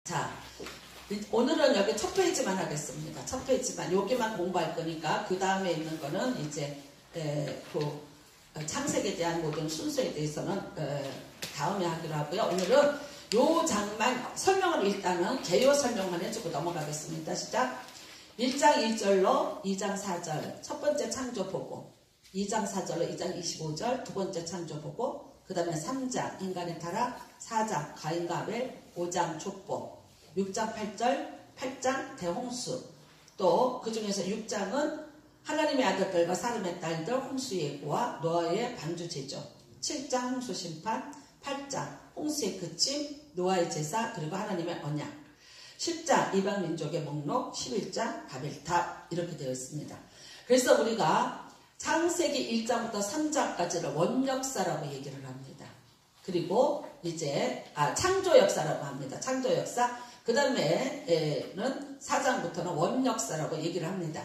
자, 오늘은 여기 첫 페이지만 하겠습니다. 첫 페이지만, 여기만 공부할 거니까 그 다음에 있는 거는 이제 그 창세기에 대한 모든 순서에 대해서는 다음에 하기로 하고요. 오늘은 요 장만 설명을 일단은 개요 설명만 해주고 넘어가겠습니다. 시작. 1장 1절로 2장 4절 첫 번째 창조 보고, 2장 4절로 2장 25절 두 번째 창조 보고, 그 다음에 3장 인간의 타락, 4장 가인과 아벨, 5장 족보, 6장 8장 대홍수, 또 그 중에서 6장은 하나님의 아들들과 사람의 딸들 홍수 예고와 노아의 방주 제조, 7장 홍수 심판, 8장 홍수의 그침, 노아의 제사, 그리고 하나님의 언약, 10장 이방 민족의 목록, 11장 바벨탑, 이렇게 되어 있습니다. 그래서 우리가 창세기 1장부터 3장까지를 원역사라고 얘기를 합니다. 그리고 이제 창조 역사라고 합니다. 창조 역사. 그 다음에는 4장부터는 원역사라고 얘기를 합니다.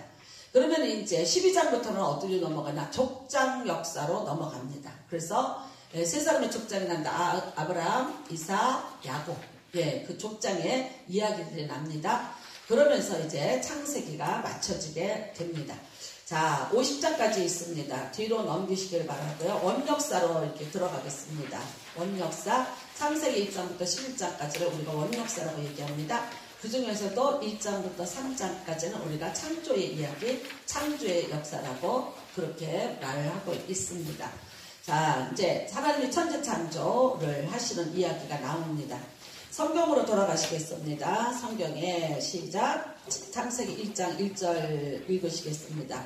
그러면 이제 12장부터는 어디로 넘어가나? 족장 역사로 넘어갑니다. 그래서 세 사람의 족장이 난다. 아브라함, 이삭, 야곱. 그 족장의 이야기들이 납니다. 그러면서 이제 창세기가 맞춰지게 됩니다. 자, 50장까지 있습니다. 뒤로 넘기시길 바라고요. 원역사로 이렇게 들어가겠습니다. 원역사, 창세기 1장부터 11장까지를 우리가 원역사라고 얘기합니다. 그 중에서도 1장부터 3장까지는 우리가 창조의 이야기, 창조의 역사라고 그렇게 말을 하고 있습니다. 자, 이제 하나님이 천지 창조를 하시는 이야기가 나옵니다. 성경으로 돌아가시겠습니다. 성경에 시작. 창세기 1장 1절 읽으시겠습니다.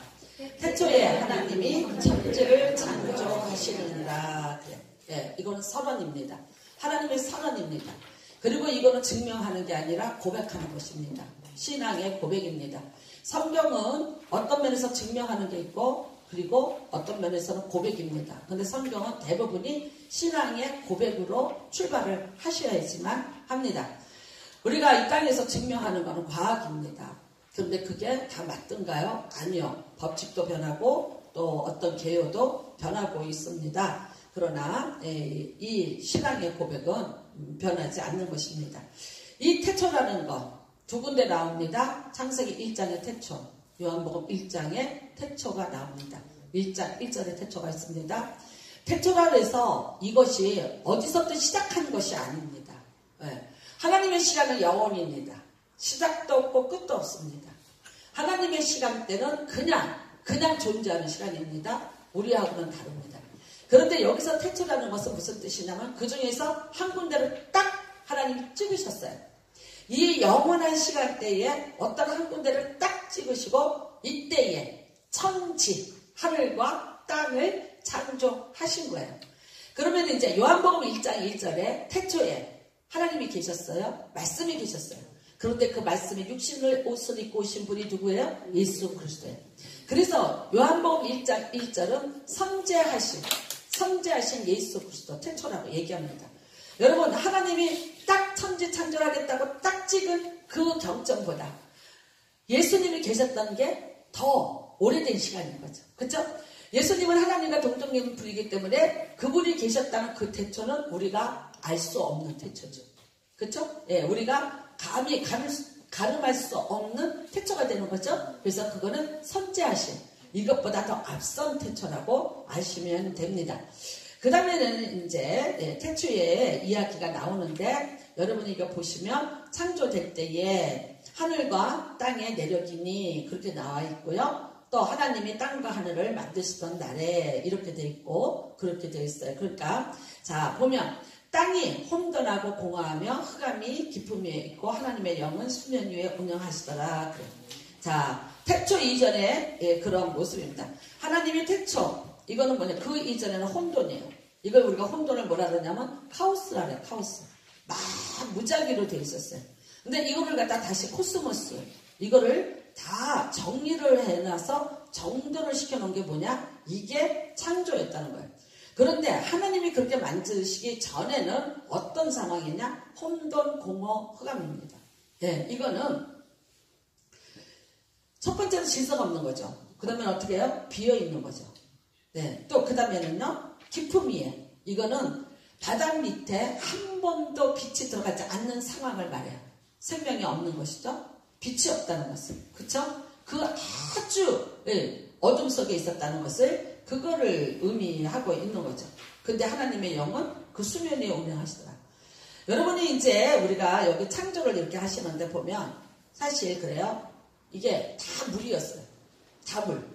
태초에 하나님이 천지를 창조하시느니라. 이거는 선언입니다. 하나님의 선언입니다. 그리고 이거는 증명하는 게 아니라 고백하는 것입니다. 신앙의 고백입니다. 성경은 어떤 면에서 증명하는 게 있고, 그리고 어떤 면에서는 고백입니다. 근데 성경은 대부분이 신앙의 고백으로 출발을 하셔야지만 합니다. 우리가 이 땅에서 증명하는 것은 과학입니다. 그런데 그게 다 맞던가요? 아니요. 법칙도 변하고 또 어떤 개요도 변하고 있습니다. 그러나 이 신앙의 고백은 변하지 않는 것입니다. 이 태초라는 것 두 군데 나옵니다. 창세기 1장의 태초, 요한복음 1장의 태초가 나옵니다. 1장 1절에 태초가 있습니다. 태초라 해서 이것이 어디서든 시작한 것이 아닙니다. 하나님의 시간은 영원입니다. 시작도 없고 끝도 없습니다. 하나님의 시간 때는 그냥 존재하는 시간입니다. 우리하고는 다릅니다. 그런데 여기서 태초라는 것은 무슨 뜻이냐면 그 중에서 한 군데를 딱 하나님이 찍으셨어요. 이 영원한 시간대에 어떤 한 군데를 딱 찍으시고 이때에 천지, 하늘과 땅을 창조하신 거예요. 그러면 이제 요한복음 1장 1절에 태초에 하나님이 계셨어요. 말씀이 계셨어요. 그런데 그 말씀이 육신을 옷을 입고 오신 분이 누구예요? 예수 그리스도예요. 그래서 요한복음 1장 1절은 선재하신 예수 그리스도 태초라고 얘기합니다. 여러분, 하나님이 딱 천지 창조하겠다고 딱 찍은 그 경점보다 예수님이 계셨던 게 더 오래된 시간인 거죠. 그렇죠? 예수님은 하나님과 동정님 분이기 때문에 그분이 계셨다는 그 태초는 우리가 알 수 없는 태초죠. 그렇죠? 우리가 감히 가늠할 수 없는 태초가 되는 거죠. 그래서 그거는 선재하신, 이것보다 더 앞선 태초라고 아시면 됩니다. 그 다음에는 이제 태초의 이야기가 나오는데, 여러분이 이거 보시면 창조될 때에 하늘과 땅의 내력이니 그렇게 나와 있고요. 또 하나님이 땅과 하늘을 만드시던 날에 이렇게 돼 있고 그렇게 돼 있어요. 그러니까 자 보면 땅이 혼돈하고 공허하며 흑암이 깊음에 있고 하나님의 영은 수면 위에 운영하시더라. 자, 태초 이전에 그런 모습입니다. 하나님이 태초, 이거는 뭐냐, 그 이전에는 혼돈이에요. 이걸 우리가 혼돈을 뭐라 그러냐면 카오스라 그래요. 카오스. 막 무작위로 돼 있었어요. 근데 이거를 갖다 다시 코스모스, 이거를 다 정리를 해놔서 정돈을 시켜놓은 게 뭐냐, 이게 창조였다는 거예요. 그런데 하나님이 그렇게 만드시기 전에는 어떤 상황이냐, 혼돈, 공허, 흑암입니다. 이거는 첫 번째는 질서가 없는 거죠. 그 다음에 어떻게 해요? 비어있는 거죠. 또 그 다음에는요, 깊음이에요. 이거는 바닥 밑에 한 번도 빛이 들어가지 않는 상황을 말해요. 생명이 없는 것이죠. 빛이 없다는 것을. 그쵸? 그 아주 어둠 속에 있었다는 것을 그거를 의미하고 있는 거죠. 근데 하나님의 영은 그 수면 위에 운행하시더라. 여러분이 이제 우리가 여기 창조를 이렇게 하시는데 보면 사실 그래요. 이게 다 물이었어요. 다 물.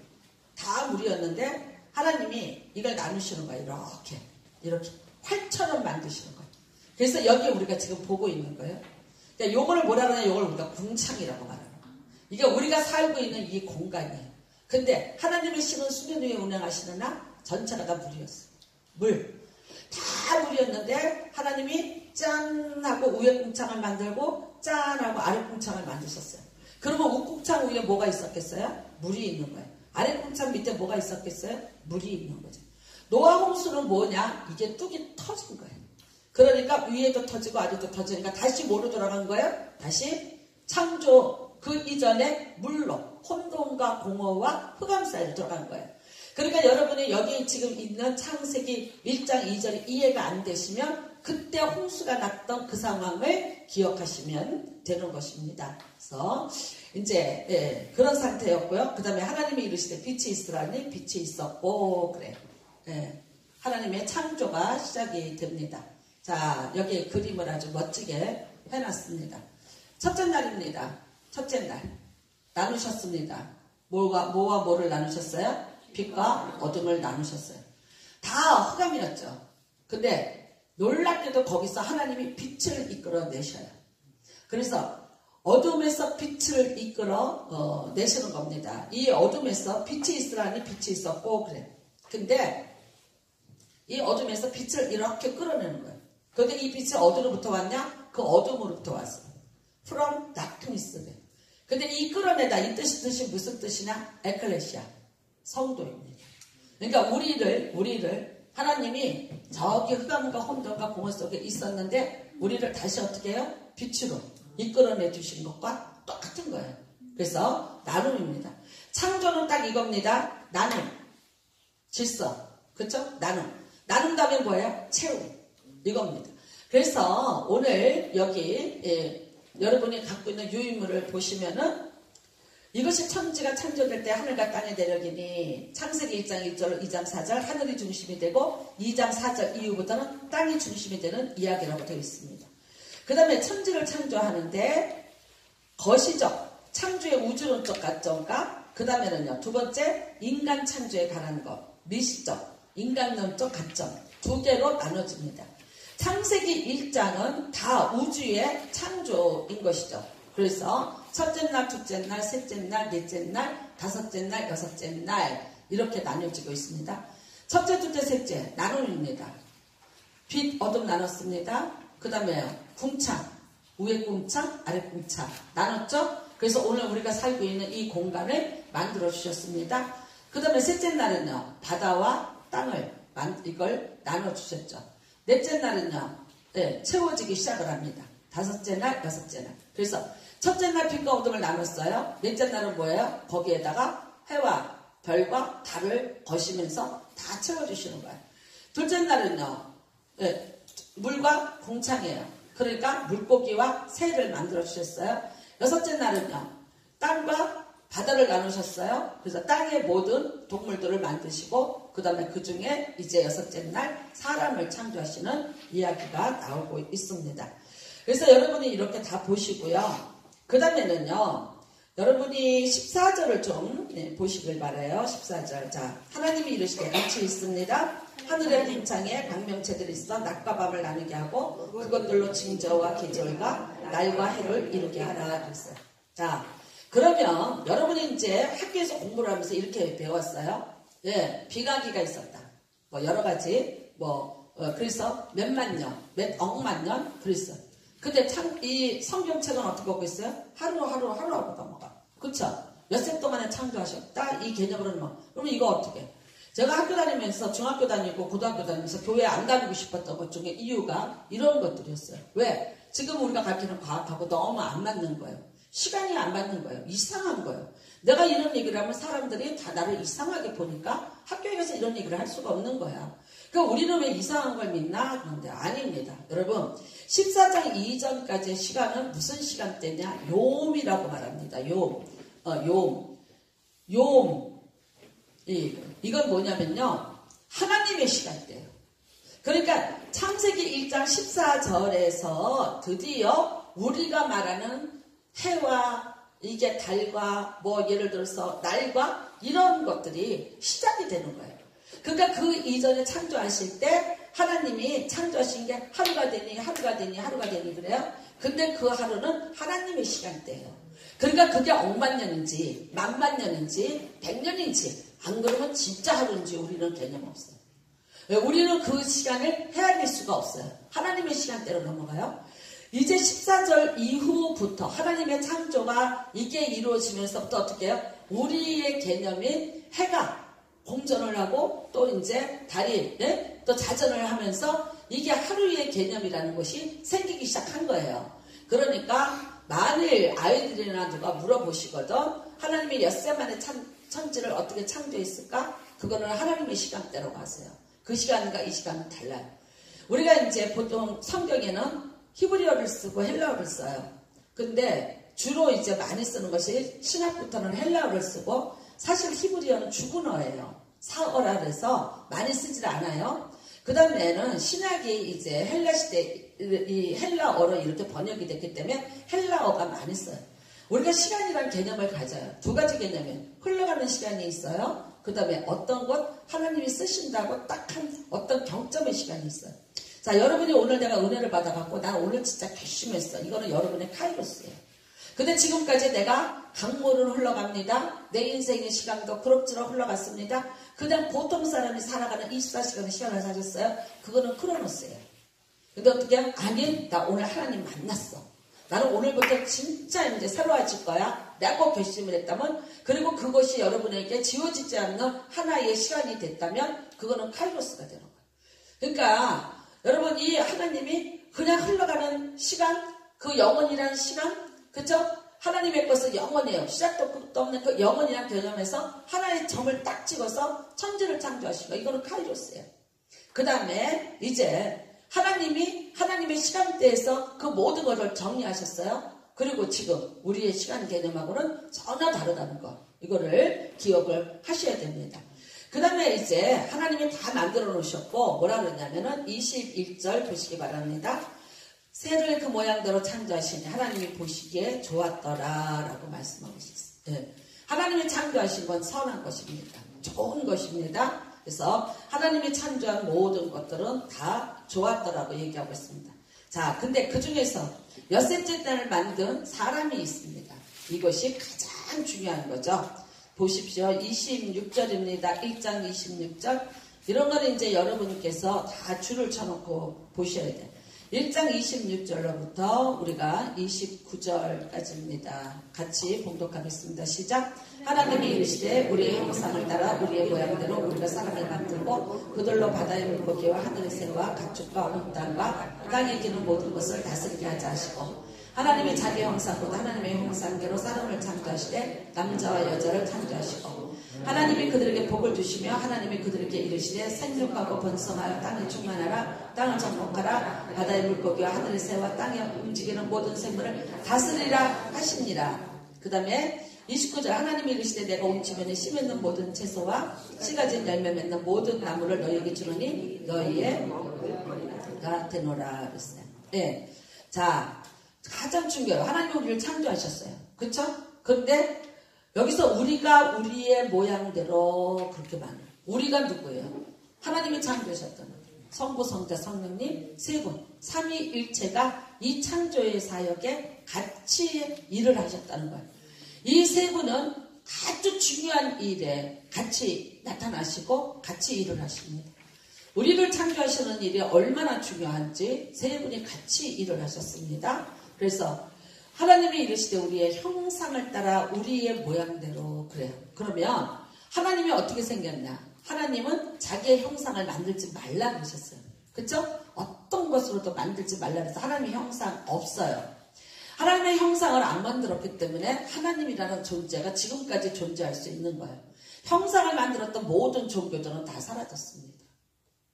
다 물이었는데 하나님이 이걸 나누시는 거예요. 이렇게 활처럼 만드시는 거예요. 그래서 여기 우리가 지금 보고 있는 거예요. 그러니까 요거를 뭐라 그러냐, 요걸 우리가 궁창이라고 말하는 거예요. 이게 우리가 살고 있는 이 공간이에요. 근데 하나님이 심은 수면 위에 운행하시는 나 전체가 다 물이었어요. 물. 다 물이었는데 하나님이 짠 하고 위에 궁창을 만들고 짠 하고 아래 궁창을 만드셨어요. 그러면 윗궁창 위에 뭐가 있었겠어요? 물이 있는 거예요. 아래 궁창 밑에 뭐가 있었겠어요? 물이 있는 거죠. 노아 홍수는 뭐냐? 이게 뚝이 터진 거예요. 그러니까 위에도 터지고 아래도 터지니까 다시 뭐로 돌아간 거예요? 다시 창조 그 이전에 물로 혼돈과 공허와 흑암 사이로 들어간 거예요. 그러니까 여러분이 여기 지금 있는 창세기 1장 2절이 이해가 안 되시면 그때 홍수가 났던 그 상황을 기억하시면 되는 것입니다. 그래서 이제 그런 상태였고요. 그 다음에 하나님이 이르시되 빛이 있으라니 빛이 있었고 그래요. 하나님의 창조가 시작이 됩니다. 자, 여기 그림을 아주 멋지게 해놨습니다. 첫째 날입니다. 첫째 날 나누셨습니다. 뭐와 뭐를 나누셨어요? 빛과 어둠을 나누셨어요. 다 흑암이었죠. 근데 놀랍게도 거기서 하나님이 빛을 이끌어내셔요. 그래서 어둠에서 빛을 이끌어 내시는 겁니다. 이 어둠에서 빛이 있으라니 빛이 있었고 그래. 근데 이 어둠에서 빛을 이렇게 끌어내는 거예요. 그런데 이 빛이 어디로부터 왔냐? 그 어둠으로부터 왔어요. From darkness. 근데 이 끌어내다 이 뜻이 무슨 뜻이냐? 에클레시아. 성도입니다. 그러니까 우리를 하나님이 저기 흑암과 혼돈과 공허 속에 있었는데 우리를 다시 어떻게 해요? 빛으로 이끌어내 주신 것과 똑같은 거예요. 그래서 나눔입니다. 창조는 딱 이겁니다. 나눔, 질서, 그렇죠? 나눔 다음에 뭐예요? 채움, 이겁니다. 그래서 오늘 여기 여러분이 갖고 있는 유인물을 보시면은 이것이 천지가 창조될 때 하늘과 땅의 내력이니 창세기 1장 1절 2장 4절 하늘이 중심이 되고 2장 4절 이후부터는 땅이 중심이 되는 이야기라고 되어 있습니다. 그 다음에 천지를 창조하는데 거시적 창조의 우주론적 가점과 그 다음에는요 두 번째 인간 창조에 관한 것 미시적 인간론적 가점 두 개로 나눠집니다. 창세기 1장은 다 우주의 창조인 것이죠. 그래서 첫째 날, 둘째 날, 셋째 날, 넷째 날, 다섯째 날, 여섯째 날 이렇게 나눠지고 있습니다. 첫째, 둘째, 셋째 나눔입니다. 빛, 어둠 나눴습니다. 그 다음에 궁창, 위에 궁창, 아래 궁창 나눴죠? 그래서 오늘 우리가 살고 있는 이 공간을 만들어 주셨습니다. 그 다음에 셋째 날은요 바다와 땅을 이걸 나눠주셨죠. 넷째 날은요 채워지기 시작을 합니다. 다섯째 날, 여섯째 날. 그래서 첫째 날 빛과 어둠을 나눴어요. 넷째 날은 뭐예요? 거기에다가 해와 별과 달을 거시면서 다 채워주시는 거예요. 둘째 날은요 물과 궁창이에요. 그러니까 물고기와 새를 만들어 주셨어요. 여섯째 날은요 땅과 바다를 나누셨어요. 그래서 땅의 모든 동물들을 만드시고 그 다음에 그 중에 이제 여섯째 날 사람을 창조하시는 이야기가 나오고 있습니다. 그래서 여러분이 이렇게 다 보시고요. 그 다음에는요 여러분이 14절을 좀 보시길 바라요. 14절. 자, 하나님이 이르시되 빛이 있습니다. 하늘의 궁창에 광명체들이 있어 낮과 밤을 나누게 하고 그것들로 징저와 계절과 날과 해를 이루게 하라 그랬어요. 자, 그러면 여러분이 이제 학교에서 공부를 하면서 이렇게 배웠어요. 비가기가 있었다. 뭐 여러 가지 그래서 몇만 년, 몇 억만 년 그랬어. 근데 참 이 성경책은 어떻게 보고 있어요? 하루하고 넘어가. 그쵸? 엿새 동안에 창조하셨다. 이 개념으로는 그러면 이거 어떻게? 제가 학교 다니면서 중학교 다니고 고등학교 다니면서 교회 안 다니고 싶었던 것 중에 이유가 이런 것들이었어요. 왜? 지금 우리가 가르치는 과학하고 너무 안 맞는 거예요. 시간이 안 맞는 거예요. 이상한 거예요. 내가 이런 얘기를 하면 사람들이 다 나를 이상하게 보니까 학교에 가서 이런 얘기를 할 수가 없는 거야. 그러니까 우리는 왜 이상한 걸 믿나? 그런데 아닙니다. 여러분 14장 이전까지의 시간은 무슨 시간대냐? 요음이라고 말합니다. 요음. 이건 뭐냐면요. 하나님의 시간대예요. 그러니까 창세기 1장 14절에서 드디어 우리가 말하는 해와 이게 달과 뭐 예를 들어서 날과 이런 것들이 시작이 되는 거예요. 그러니까 그 이전에 창조하실 때 하나님이 창조하신 게 하루가 되니 그래요. 근데 그 하루는 하나님의 시간대예요. 그러니까 그게 억만 년인지 만만 년인지 100년인지 안 그러면 진짜 하루인지 우리는 개념 없어요. 우리는 그 시간을 헤아릴 수가 없어요. 하나님의 시간대로 넘어가요. 이제 14절 이후부터 하나님의 창조가 이게 이루어지면서부터 어떻게 해요? 우리의 개념인 해가 공전을 하고 또 이제 달이 또 자전을 하면서 이게 하루의 개념이라는 것이 생기기 시작한 거예요. 그러니까 만일 아이들이나 누가 물어보시거든 하나님이 엿새 만에 천지를 어떻게 창조했을까? 그거는 하나님의 시간대로 가세요. 그 시간과 이 시간은 달라요. 우리가 이제 보통 성경에는 히브리어를 쓰고 헬라어를 써요. 근데 주로 이제 많이 쓰는 것이 신학부터는 헬라어를 쓰고 사실 히브리어는 죽은어예요. 사어라 그래서 많이 쓰질 않아요. 그 다음에는 신학이 이제 헬라 시대 이 헬라어로 이렇게 번역이 됐기 때문에 헬라어가 많이 써요. 우리가 시간이라는 개념을 가져요. 두 가지 개념이 흘러가는 시간이 있어요. 그 다음에 어떤 것 하나님이 쓰신다고 딱 한 어떤 경점의 시간이 있어요. 자, 여러분이 오늘 내가 은혜를 받아갖고 난 오늘 진짜 결심했어. 이거는 여러분의 카이로스예요. 근데 지금까지 내가 강물을 흘러갑니다. 내 인생의 시간도 그럭저럭 흘러갔습니다. 그냥 보통 사람이 살아가는 24시간의 시간을 사셨어요. 그거는 크로노스예요. 근데 어떻게 해요? 아니, 나 오늘 하나님 만났어. 나는 오늘부터 진짜 이제 새로워질 거야. 내가 꼭 결심을 했다면, 그리고 그것이 여러분에게 지워지지 않는 하나의 시간이 됐다면, 그거는 카이로스가 되는 거예요. 그러니까, 여러분, 이 하나님이 그냥 흘러가는 시간, 그 영원이라는 시간, 그쵸? 하나님의 것은 영원해요. 시작도 끝도 없는 그 영원이라는 개념에서 하나의 점을 딱 찍어서 천지를 창조하신 거. 이거는 카이로스예요. 그 다음에 이제 하나님의 시간대에서 그 모든 것을 정리하셨어요. 그리고 지금 우리의 시간 개념하고는 전혀 다르다는 거. 이거를 기억을 하셔야 됩니다. 그 다음에 이제 하나님이 다 만들어 놓으셨고 뭐라 그러냐면은 21절 보시기 바랍니다. 새를 그 모양대로 창조하시니 하나님이 보시기에 좋았더라 라고 말씀하고 있었어요. 네. 하나님이 창조하신 건 선한 것입니다. 좋은 것입니다. 그래서 하나님이 창조한 모든 것들은 다 좋았더라고 얘기하고 있습니다. 자, 근데 그 중에서 엿새째 날을 만든 사람이 있습니다. 이것이 가장 중요한 거죠. 보십시오. 26절입니다. 1장 26절. 이런 거는 이제 여러분께서 다 줄을 쳐놓고 보셔야 돼요. 1장 26절로부터 우리가 29절까지입니다. 같이 봉독하겠습니다. 시작. 하나님이 이르시되 우리의 형상을 따라 우리의 모양대로 우리가 사람을 만들고 그들로 바다의 물고기와 하늘의 새와 가축과 온 땅과 땅에 기는 모든 것을 다스리게 하자 하시고 하나님이 자기 형상보다 하나님의 형상대로 사람을 창조하시되 남자와 여자를 창조하시고 하나님이 그들에게 복을 주시며 하나님이 그들에게 이르시되 생육하고 번성하여 땅에 충만하라 땅을 정복하라 바다의 물고기와 하늘의 새와 땅에 움직이는 모든 생물을 다스리라 하시니라. 그 다음에 29절 하나님이 이르시되 내가 온 지면에 씨 맺는 모든 채소와 씨 가진 열매 맺는 모든 나무를 너희에게 주노니 너희의 가 되노라 그랬어요. 네. 자, 가장 중요해요. 하나님이 우리를 창조하셨어요. 그쵸? 그런데 여기서 우리가 우리의 모양대로 그렇게 많아요. 우리가 누구예요? 하나님이 창조하셨던 성부, 성자, 성령님 세 분, 삼위일체가 이 창조의 사역에 같이 일을 하셨다는 거예요. 이 세 분은 아주 중요한 일에 같이 나타나시고 같이 일을 하십니다. 우리를 창조하시는 일이 얼마나 중요한지 세 분이 같이 일을 하셨습니다. 그래서 하나님이 이르시되 우리의 형상을 따라 우리의 모양대로 그래요. 그러면 하나님이 어떻게 생겼냐? 하나님은 자기의 형상을 만들지 말라 그러셨어요. 그렇죠? 어떤 것으로도 만들지 말라 그래서 하나님의 형상 없어요. 하나님의 형상을 안 만들었기 때문에 하나님이라는 존재가 지금까지 존재할 수 있는 거예요. 형상을 만들었던 모든 종교들은 다 사라졌습니다.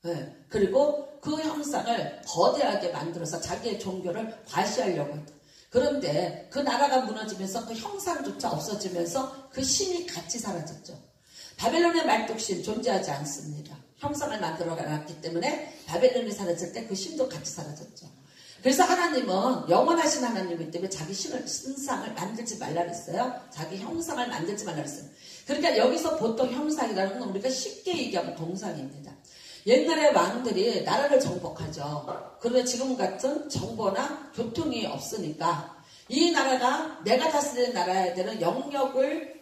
예. 그리고 그 형상을 거대하게 만들어서 자기의 종교를 과시하려고 했다. 그런데 그 나라가 무너지면서 그 형상조차 없어지면서 그 신이 같이 사라졌죠. 바벨론의 말뚝신 존재하지 않습니다. 형상을 만들어 놨기 때문에 바벨론이 사라질 때 그 신도 같이 사라졌죠. 그래서 하나님은 영원하신 하나님이기 때문에 자기 신상을 만들지 말라 그랬어요. 자기 형상을 만들지 말라 그랬어요. 그러니까 여기서 보통 형상이라는 건 우리가 쉽게 얘기하면 동상입니다. 옛날에 왕들이 나라를 정복하죠. 그런데 지금 같은 정보나 교통이 없으니까 이 나라가 내가 다스리는 나라에 대한 영역을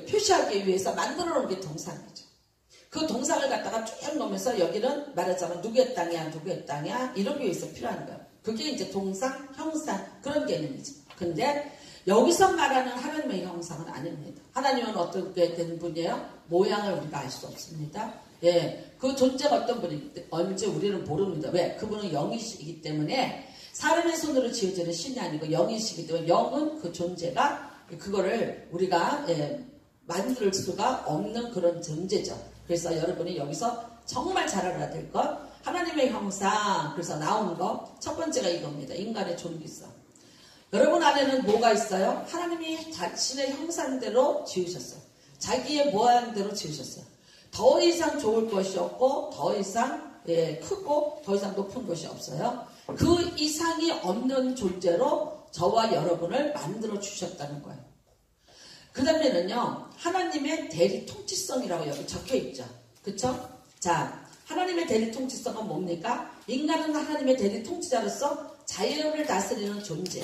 표시하기 위해서 만들어 놓은 게 동상이죠. 그 동상을 갖다가 쭉 놓으면서 여기는 말하자면 누구의 땅이야 누구의 땅이야 이런 게 위해서 필요한 거예요. 그게 이제 동상, 형상 그런 개념이죠. 근데 여기서 말하는 하나님의 형상은 아닙니다. 하나님은 어떻게 된 분이에요? 모양을 우리가 알 수 없습니다. 예, 그 존재가 어떤 분인지 우리는 모릅니다. 왜? 그분은 영이시기 때문에 사람의 손으로 지어지는 신이 아니고 영이시기 때문에 영은 그 존재가 그거를 우리가 만들 수가 없는 그런 존재죠. 그래서 여러분이 여기서 정말 잘 알아야 될 것 하나님의 형상 그래서 나오는 거 첫 번째가 이겁니다. 인간의 존귀성. 여러분 안에는 뭐가 있어요? 하나님이 자신의 형상대로 지으셨어요. 자기의 모양대로 지으셨어요. 더 이상 좋을 것이 없고 더 이상 크고 더 이상 높은 것이 없어요. 그 이상이 없는 존재로 저와 여러분을 만들어 주셨다는 거예요. 그 다음에는요 하나님의 대리 통치성이라고 여기 적혀 있죠. 그쵸? 자, 하나님의 대리 통치성은 뭡니까? 인간은 하나님의 대리 통치자로서 자연을 다스리는 존재.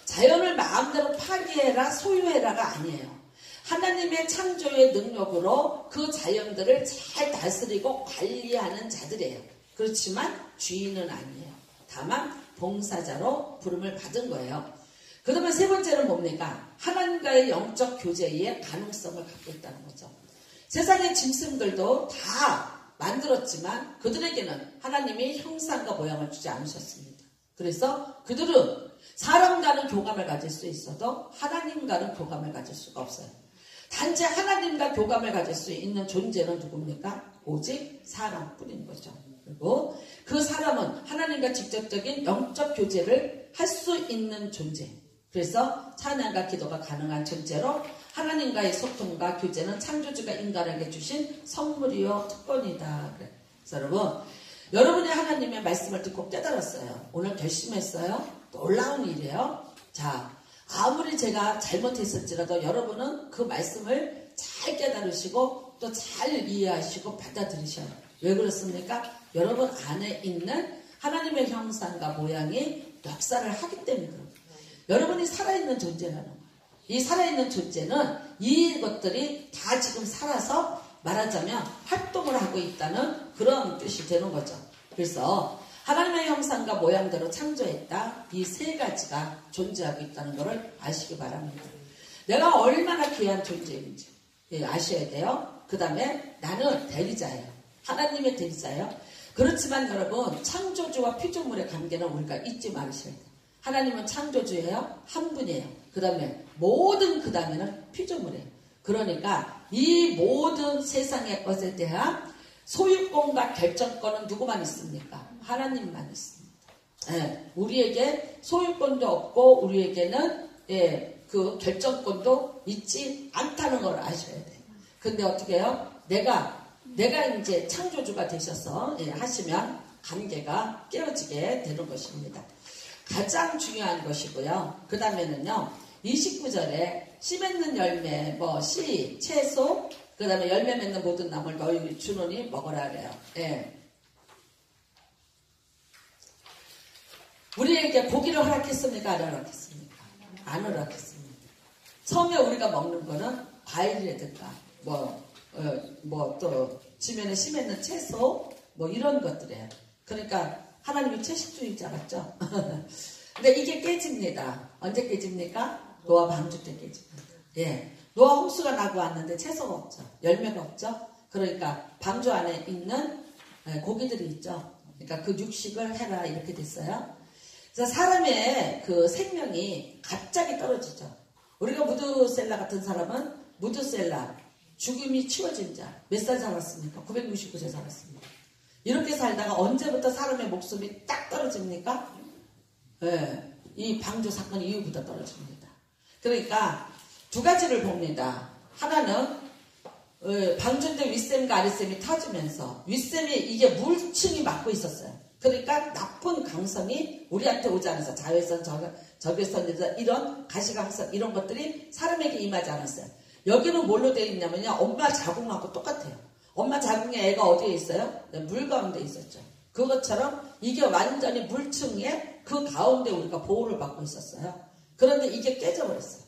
자연을 마음대로 파괴해라 소유해라가 아니에요. 하나님의 창조의 능력으로 그 자연들을 잘 다스리고 관리하는 자들이에요. 그렇지만 주인은 아니에요. 다만 봉사자로 부름을 받은 거예요. 그 다음에 세 번째는 뭡니까? 하나님과의 영적 교제의 가능성을 갖고 있다는 거죠. 세상의 짐승들도 다 만들었지만 그들에게는 하나님이 형상과 모양을 주지 않으셨습니다. 그래서 그들은 사람과는 교감을 가질 수 있어도 하나님과는 교감을 가질 수가 없어요. 단지 하나님과 교감을 가질 수 있는 존재는 누굽니까? 오직 사람뿐인 거죠. 그리고 그 사람은 하나님과 직접적인 영적 교제를 할 수 있는 존재. 그래서 찬양과 기도가 가능한 존재로 하나님과의 소통과 교제는 창조주가 인간에게 주신 선물이요 특권이다. 그래서 여러분이 하나님의 말씀을 듣고 깨달았어요. 오늘 결심했어요. 놀라운 일이에요. 자, 아무리 제가 잘못했을지라도 여러분은 그 말씀을 잘 깨달으시고 또 잘 이해하시고 받아들이셔요. 왜 그렇습니까? 여러분 안에 있는 하나님의 형상과 모양이 역사를 하기 때문에 그렇습니다. 여러분이 살아있는 존재라는 거예요. 이 살아있는 존재는 이것들이 다 지금 살아서 말하자면 활동을 하고 있다는 그런 뜻이 되는 거죠. 그래서 하나님의 형상과 모양대로 창조했다. 이 세 가지가 존재하고 있다는 것을 아시기 바랍니다. 내가 얼마나 귀한 존재인지 아셔야 돼요. 그 다음에 나는 대리자예요. 하나님의 대리자예요. 그렇지만 여러분 창조주와 피조물의 관계는 우리가 잊지 말으셔야 돼요. 하나님은 창조주예요. 한 분이에요. 그 다음에 모든 그 다음에는 피조물이에요. 그러니까 이 모든 세상의 것에 대한 소유권과 결정권은 누구만 있습니까? 하나님만 있습니다. 우리에게 소유권도 없고 우리에게는 그 결정권도 있지 않다는 걸 아셔야 돼요. 근데 어떻게 해요? 내가 이제 창조주가 되셔서 하시면 관계가 깨어지게 되는 것입니다. 가장 중요한 것이고요. 그 다음에는요, 29절에 씨 맺는 열매, 씨, 채소, 그 다음에 열매 맺는 모든 나물 너희 주노니 먹으라 그래요. 우리에게 고기를 허락했습니까? 안 허락했습니까? 안 허락했습니다. 처음에 우리가 먹는 거는 과일이라든가, 또, 지면에 씨 맺는 채소, 이런 것들이에요. 그러니까, 하나님이 채식주의자 같죠? 근데 이게 깨집니다. 언제 깨집니까? 노아 방주 때 깨집니다. 노아 홍수가 나고 왔는데 채소가 없죠. 열매가 없죠. 그러니까 방주 안에 있는 고기들이 있죠. 그러니까 그 육식을 해라 이렇게 됐어요. 그래서 사람의 그 생명이 갑자기 떨어지죠. 우리가 무드셀라 같은 사람은 무드셀라 죽음이 치워진 자 몇 살 살았습니까? 969세 살았습니다. 이렇게 살다가 언제부터 사람의 목숨이 딱 떨어집니까? 예, 이 방주 사건 이후부터 떨어집니다. 그러니까 두 가지를 봅니다. 하나는 방주인데 윗셈과 아랫셈이 터지면서 윗셈이 이게 물층이 막고 있었어요. 그러니까 나쁜 강성이 우리한테 오지 않아서 자외선, 적외선 이런 가시광선 이런 것들이 사람에게 임하지 않았어요. 여기는 뭘로 되어 있냐면요, 엄마 자궁하고 똑같아요. 엄마 자궁에 애가 어디에 있어요? 물 가운데 있었죠. 그것처럼 이게 완전히 물층에 그 가운데 우리가 보호를 받고 있었어요. 그런데 이게 깨져버렸어요.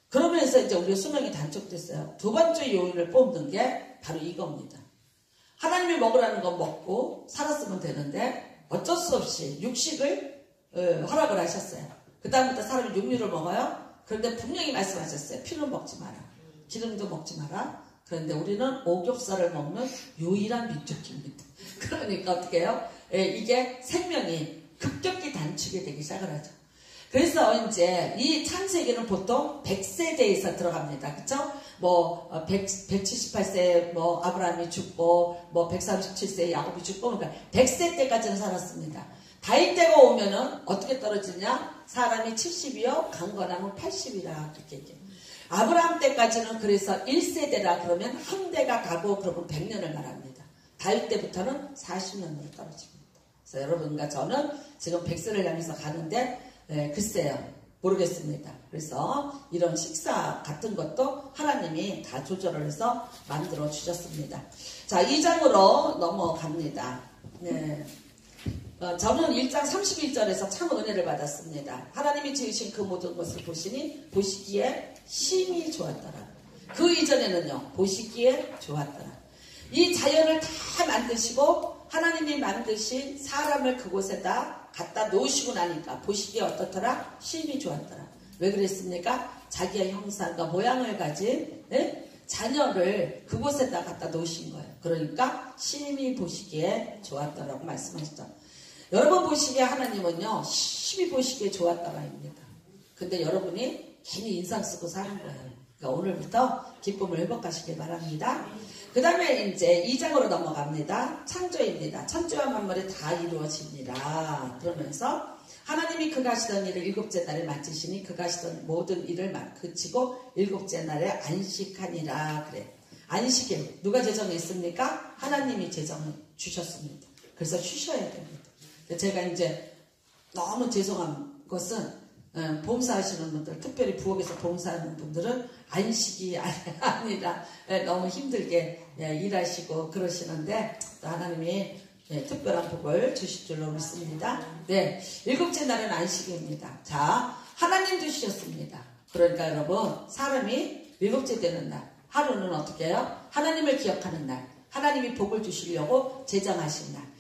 그러면서 이제 우리의 수명이 단축됐어요. 두 번째 요인을 뽑는 게 바로 이겁니다. 하나님이 먹으라는 건 먹고 살았으면 되는데 어쩔 수 없이 육식을 허락을 하셨어요. 그 다음부터 사람이 육류를 먹어요. 그런데 분명히 말씀하셨어요. 피는 먹지 마라. 기름도 먹지 마라. 그런데 우리는 오겹살을 먹는 유일한 민족입니다. 그러니까 어떻게 해요? 이게 생명이 급격히 단축이 되기 시작을 하죠. 그래서 이제 이 창세기는 보통 100세대에서 들어갑니다. 그쵸? 뭐 178세 뭐 아브라함이 죽고 뭐 137세 야곱이 죽고 그러니까 100세 때까지는 살았습니다. 다윗 때가 오면은 어떻게 떨어지냐? 사람이 70이요 강건하면 80이라 그렇게 얘기해요. 아브라함 때까지는 그래서 1세대라 그러면 한 대가 가고 그러면 100년을 말합니다. 다윗 때부터는 40년으로 떨어집니다. 그래서 여러분과 저는 지금 100세를 향해서 가는데 글쎄요. 모르겠습니다. 그래서 이런 식사 같은 것도 하나님이 다 조절을 해서 만들어 주셨습니다. 자, 2장으로 넘어갑니다. 네. 저는 1장 31절에서 참 은혜를 받았습니다. 하나님이 지으신 그 모든 것을 보시기에 심히 좋았더라. 그 이전에는요, 보시기에 좋았더라. 이 자연을 다 만드시고 하나님이 만드신 사람을 그곳에다 갖다 놓으시고 나니까 보시기에 어떻더라? 심히 좋았더라. 왜 그랬습니까? 자기의 형상과 모양을 가진 자녀를 그곳에다 갖다 놓으신 거예요. 그러니까 심히 보시기에 좋았더라고 말씀하시죠. 여러분 보시기에 하나님은요, 심히 보시기에 좋았더라입니다. 근데 여러분이 괜히 인상 쓰고 사는 거예요. 그러니까 오늘부터 기쁨을 회복하시길 바랍니다. 그 다음에 이제 2장으로 넘어갑니다. 창조입니다. 천지와 만물이 다 이루어집니다. 그러면서 하나님이 그가 하시던 일을 일곱째 날에 마치시니 그가 하시던 모든 일을 그치고 일곱째 날에 안식하니라. 그래. 안식일 누가 제정했습니까? 하나님이 제정을 주셨습니다. 그래서 쉬셔야 됩니다. 제가 이제 너무 죄송한 것은 봉사하시는 분들, 특별히 부엌에서 봉사하는 분들은 안식이 아니라 너무 힘들게 일하시고 그러시는데 또 하나님이 특별한 복을 주실 줄로 믿습니다. 네, 일곱째 날은 안식입니다. 자, 하나님도 주셨습니다. 그러니까 여러분, 사람이 일곱째 되는 날, 하루는 어떻게 해요? 하나님을 기억하는 날, 하나님이 복을 주시려고 제정하신 날,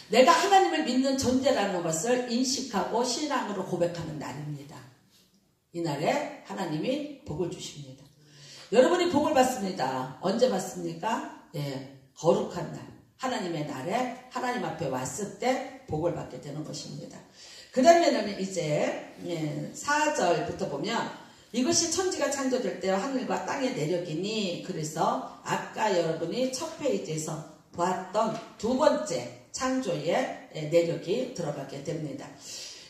내가 하나님을 믿는 존재라는 것을 인식하고 신앙으로 고백하는 날입니다. 이날에 하나님이 복을 주십니다. 여러분이 복을 받습니다. 언제 받습니까? 거룩한 날, 하나님의 날에 하나님 앞에 왔을 때 복을 받게 되는 것입니다. 그 다음에는 이제 4절부터 보면 이것이 천지가 창조될 때 하늘과 땅의 내력이니, 그래서 아까 여러분이 첫 페이지에서 보았던 두 번째 창조의 내력이 들어가게 됩니다.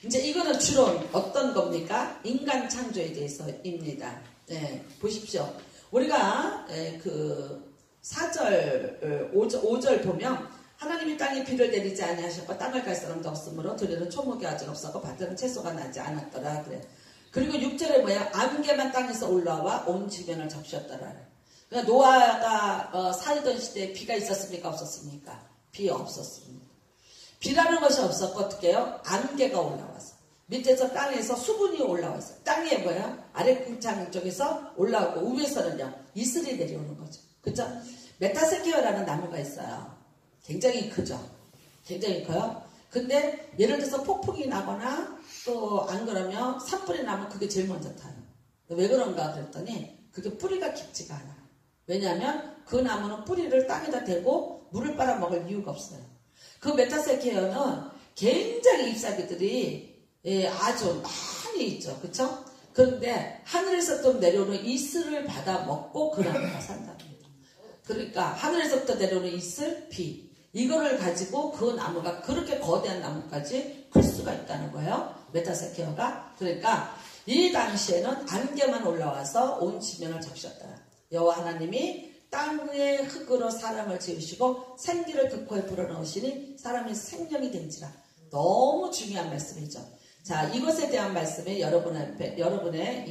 이제 이거는 주로 어떤 겁니까? 인간 창조에 대해서입니다. 보십시오. 우리가 그 4절, 5절 보면 하나님이 땅에 비를 내리지 아니하셨고 땅을 갈 사람도 없으므로 들에는 초목이 아직 없었고 밭에는 채소가 나지 않았더라. 그래. 그리고 6절에 뭐야? 안개만 땅에서 올라와 온 주변을 적셨더라. 그러니까 노아가 살던 시대에 비가 있었습니까? 없었습니까? 비 없었습니다. 비라는 것이 없었고 어떻게 해요? 안개가 올라와서 밑에서 땅에서 수분이 올라와서 땅에 뭐야? 아랫궁창 쪽에서 올라오고 위에서는요 이슬이 내려오는 거죠. 그죠? 메타세키어라는 나무가 있어요. 굉장히 크죠. 굉장히 커요. 근데 예를 들어서 폭풍이 나거나 또 안 그러면 산불이 나면 그게 제일 먼저 타요. 왜 그런가 그랬더니 그게 뿌리가 깊지가 않아요. 왜냐하면 그 나무는 뿌리를 땅에다 대고 물을 빨아먹을 이유가 없어요. 그 메타세키어는 굉장히 잎사귀들이 아주 많이 있죠. 그쵸? 그런데 하늘에서부터 내려오는 이슬을 받아 먹고 그 나무가 산답니다. 그러니까 하늘에서부터 내려오는 이슬, 비. 이거를 가지고 그 나무가 그렇게 거대한 나무까지 클 수가 있다는 거예요. 메타세퀘어가. 그러니까 이 당시에는 안개만 올라와서 온 지면을 적셨다. 여호와 하나님이 땅의 흙으로 사람을 지으시고 생기를 그 코에 불어넣으시니 사람이 생명이 된지라. 너무 중요한 말씀이죠. 자, 이것에 대한 말씀이 여러분의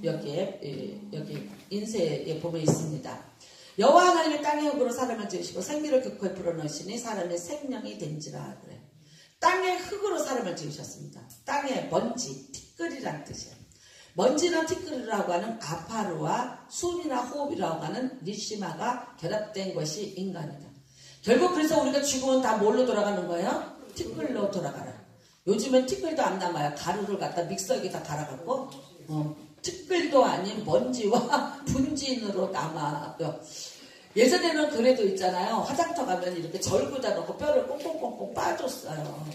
여기 인쇄에 보면 있습니다. 여호와 하나님이 땅의 흙으로 사람을 지으시고 생기를 그 코에 불어넣으시니 사람의 생명이 된지라. 그래. 땅의 흙으로 사람을 지으셨습니다. 땅의 먼지, 티끌이란 뜻이에요. 먼지나 티끌이라고 하는 아파르와 숨이나 호흡이라고 하는 니시마가 결합된 것이 인간이다. 결국 그래서 우리가 죽으면 다 뭘로 돌아가는 거예요? 티끌로 돌아가라. 요즘엔 티끌도 안 남아요. 가루를 갖다 믹서기에다 갈아갖고 티끌도 아닌 먼지와 분진으로 남아요. 예전에는 그래도 있잖아요. 화장터 가면 이렇게 절구다 놓고 뼈를 꽁꽁꽁꽁 빠졌어요.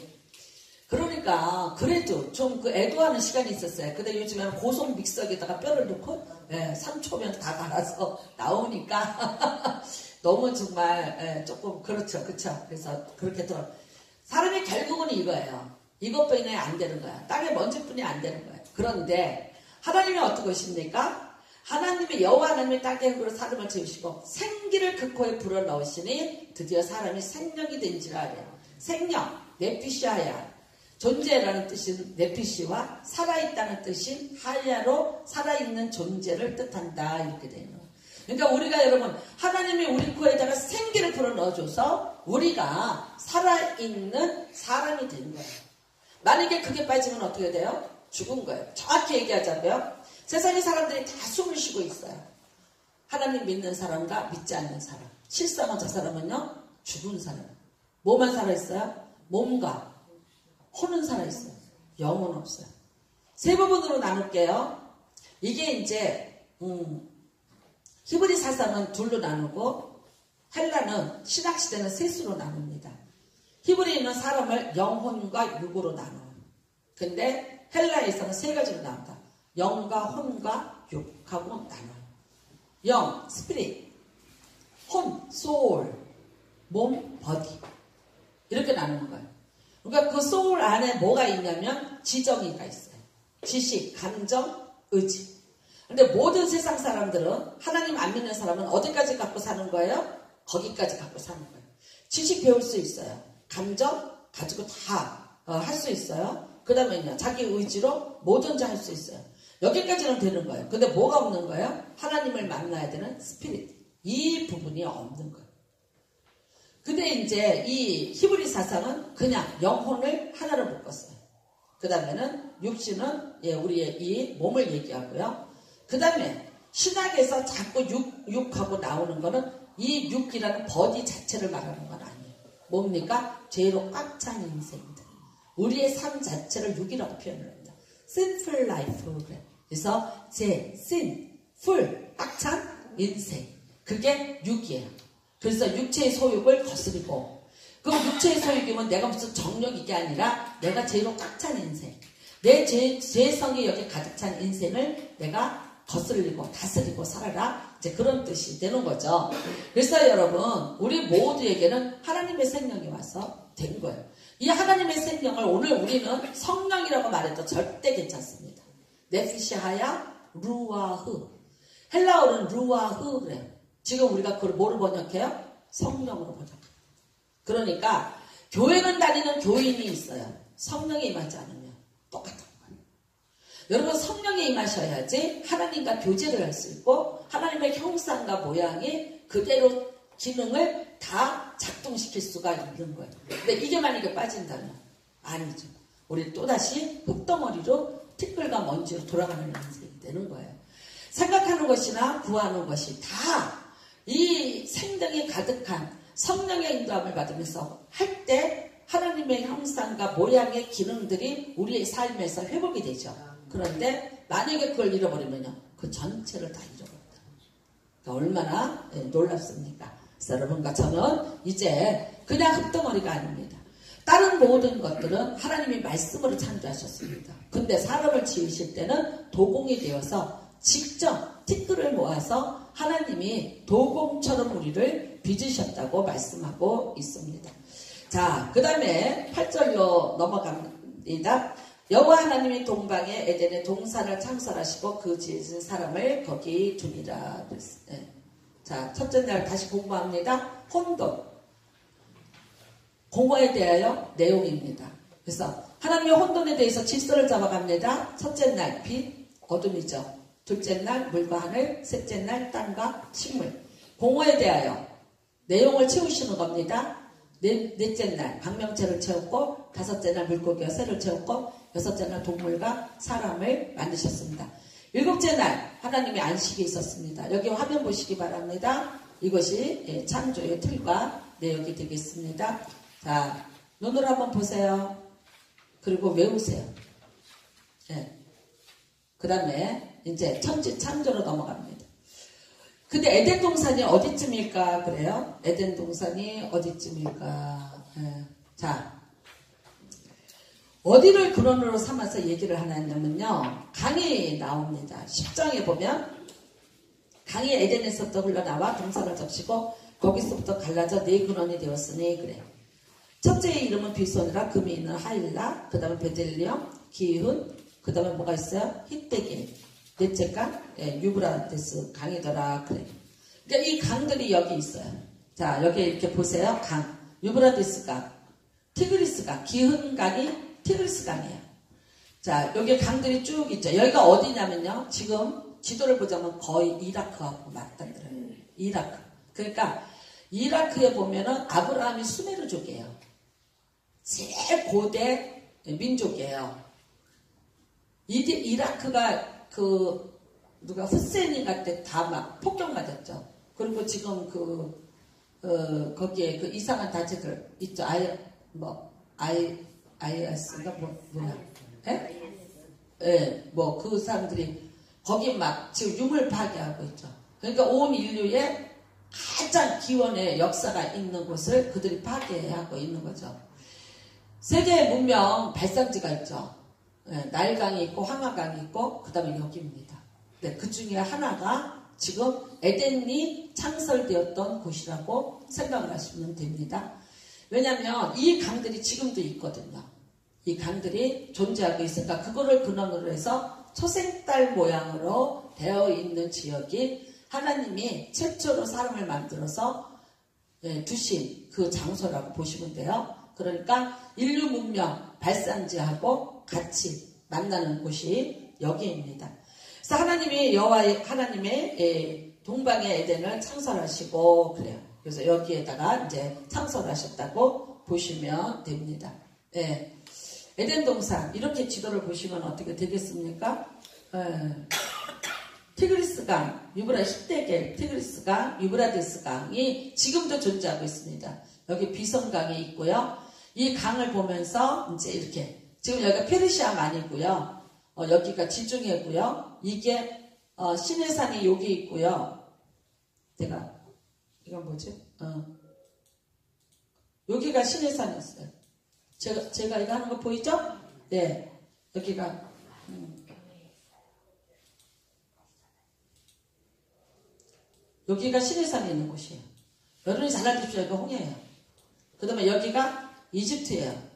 그러니까 그래도 좀 그 애도하는 시간이 있었어요. 근데 요즘에는 고속 믹서기에다가 뼈를 넣고 3초면 다 갈아서 나오니까 너무 정말 조금 그렇죠. 그래서 그렇게 사람이 결국은 이거예요. 이것뿐이 안 되는 거야. 땅에 먼지뿐이 안 되는 거예요. 그런데 하나님이 어떻게 하십니까? 하나님의 여호와 하나님의 땅의 흙으로 사람을 지으시고 생기를 그 코에 불어넣으시니 드디어 사람이 생명이 된지라 하래요. 생명, 네피시아야. 존재라는 뜻인 네피시와 살아있다는 뜻인 하야로 살아있는 존재를 뜻한다. 이렇게 되는 거예요. 그러니까 우리가 여러분 하나님이 우리 코에다가 생기를 불어넣어줘서 우리가 살아있는 사람이 되는 거예요. 만약에 그게 빠지면 어떻게 돼요? 죽은 거예요. 정확히 얘기하자고요. 세상의 사람들이 다 숨을 쉬고 있어요. 하나님 믿는 사람과 믿지 않는 사람. 실상은 저 사람은요, 죽은 사람. 뭐만 살아있어요? 몸과 혼은 살아있어요. 영은 없어요. 세 부분으로 나눌게요. 이게 이제 히브리 사상은 둘로 나누고 헬라는 신학시대는 셋으로 나눕니다. 히브리는 사람을 영혼과 육으로 나눠요. 근데 헬라에서는 세 가지로 나온다. 영과 혼과 육하고 나눠요. 영, 스피릿, 혼, 소울, 몸, 버디. 이렇게 나누는 거예요. 그러니까 그 소울 안에 뭐가 있냐면 지정의가 있어요. 지식, 감정, 의지. 근데 모든 세상 사람들은 하나님 안 믿는 사람은 어디까지 갖고 사는 거예요? 거기까지 갖고 사는 거예요. 지식 배울 수 있어요. 감정 가지고 다 할 수 있어요. 그 다음에요. 자기 의지로 뭐든지 할 수 있어요. 여기까지는 되는 거예요. 근데 뭐가 없는 거예요? 하나님을 만나야 되는 스피릿. 이 부분이 없는 거예요. 근데 이제 이 히브리 사상은 그냥 영혼을 하나로 묶었어요. 그 다음에는 육신은 우리의 이 몸을 얘기하고요. 그 다음에 신학에서 자꾸 육하고 나오는 거는 이 육이라는 버디 자체를 말하는 건 아니에요. 뭡니까? 죄로 꽉 찬 인생입니다. 우리의 삶 자체를 육이라고 표현을 합니다. sinful life. 그래서 죄, sin, full, 꽉 찬 인생. 그게 육이에요. 그래서 육체의 소욕을 거스리고, 그 육체의 소욕이면 내가 무슨 정욕이 아니라 내가 죄로 꽉 찬 인생. 내 죄성이 여기 가득 찬 인생을 내가 거슬리고 다스리고 살아라. 이제 그런 뜻이 되는 거죠. 그래서 여러분, 우리 모두에게는 하나님의 생명이 와서 된 거예요. 이 하나님의 생명을 오늘 우리는 성령이라고 말해도 절대 괜찮습니다. 네피시하야 루아흐. 헬라어는 루아흐 그래요. 지금 우리가 그걸 뭐로 번역해요? 성령으로 번역해요. 그러니까 교회는 다니는 교인이 있어요. 성령이 임하지 않으면 똑같은 거예요. 여러분 성령이 임하셔야지 하나님과 교제를 할 수 있고 하나님의 형상과 모양이 그대로 기능을 다 작동시킬 수가 있는 거예요. 근데 이게 만약에 빠진다면 아니죠. 우리 또다시 흙덩어리로 티끌과 먼지로 돌아가는 인생이 되는 거예요. 생각하는 것이나 구하는 것이 다 이 생명이 가득한 성령의 인도함을 받으면서 할 때 하나님의 형상과 모양의 기능들이 우리의 삶에서 회복이 되죠. 그런데 만약에 그걸 잃어버리면요. 그 전체를 다 잃어버린다. 그러니까 얼마나 놀랍습니까? 그래서 여러분과 저는 이제 그냥 흙덩어리가 아닙니다. 다른 모든 것들은 하나님이 말씀으로 창조하셨습니다. 근데 사람을 지으실 때는 도공이 되어서 직접 티끌을 모아서 하나님이 도공처럼 우리를 빚으셨다고 말씀하고 있습니다. 자, 그 다음에 8절로 넘어갑니다. 여호와 하나님이 동방에 에덴의 동산을 창설하시고 그 지으신 사람을 거기 두니라. 네. 자, 첫째 날 다시 공부합니다. 혼돈. 공허에 대하여 내용입니다. 그래서 하나님의 혼돈에 대해서 질서를 잡아갑니다. 첫째 날 빛, 어둠이죠. 둘째 날 물과 하늘, 셋째 날 땅과 식물. 공허에 대하여 내용을 채우시는 겁니다. 넷째 날 방명체를 채웠고, 다섯째 날 물고기와 새를 채웠고, 여섯째 날 동물과 사람을 만드셨습니다. 일곱째 날 하나님의 안식이 있었습니다. 여기 화면 보시기 바랍니다. 이것이 창조의 틀과 내용이 되겠습니다. 자, 눈으로 한번 보세요. 그리고 외우세요. 네. 그 다음에 이제 천지 창조로 넘어갑니다. 근데 에덴 동산이 어디쯤일까 그래요? 에덴 동산이 어디쯤일까? 네. 자, 어디를 근원으로 삼아서 얘기를 하냐면요, 강이 나옵니다. 10장에 보면 강이 에덴에서부터 흘러나와 동산을 적시고 거기서부터 갈라져 네 근원이 되었으니 그래. 첫째의 이름은 비손이라 금이 있는 하일라, 그 다음에 베들리엄, 기훈, 그 다음에 뭐가 있어요? 히데길. 넷째가 유브라데스 강이더라 그래. 그러니까 이 강들이 여기 있어요. 자, 여기 이렇게 보세요. 강, 유브라데스 강, 티그리스 강, 기훈 강이 티그리스 강이에요. 자, 여기 강들이 쭉 있죠. 여기가 어디냐면요, 지금 지도를 보자면 거의 이라크하고 맞닿더라고요. 이라크. 그러니까 이라크에 보면은 아브라함이 수메르족이에요. 제일 고대 민족이에요. 이라크가 누가 후세인이 갈 때 다 막 폭격 맞았죠. 그리고 지금 거기에 그 이상한 단체들 있죠. IS가 뭐야? 예? 뭐 그 사람들이 거기 막 지금 유물 파괴하고 있죠. 그러니까 온 인류의 가장 기원의 역사가 있는 곳을 그들이 파괴하고 있는 거죠. 세계 문명 발상지가 있죠. 네, 나일강이 있고 황하강이 있고 그 다음에 여기입니다. 네, 그 중에 하나가 지금 에덴이 창설되었던 곳이라고 생각을 하시면 됩니다. 왜냐하면 이 강들이 지금도 있거든요. 이 강들이 존재하고 있으니까 그거를 근원으로 해서 초생달 모양으로 되어 있는 지역이 하나님이 최초로 사람을 만들어서 두신 그 장소라고 보시면 돼요. 그러니까 인류 문명 발산지하고 같이 만나는 곳이 여기입니다. 그래서 하나님이 하나님의 동방의 에덴을 창설하시고 그래요. 그래서 여기에다가 이제 창설하셨다고 보시면 됩니다. 예. 에덴 동산 이렇게 지도를 보시면 어떻게 되겠습니까? 티그리스 강, 십대겔, 티그리스 강, 유브라데스 강이 지금도 존재하고 있습니다. 여기 비성강이 있고요. 이 강을 보면서 이제 이렇게 지금 여기가 페르시아만이고요. 여기가 지중해고요. 이게 시내산이 여기 있고요. 이건 뭐지? 여기가 시내산이었어요. 제가 이거 하는 거 보이죠? 네, 여기가 여기가 시내산에 있는 곳이에요. 여러분이 잘 알아두십시오. 여기가 홍해예요. 그 다음에 여기가 이집트예요.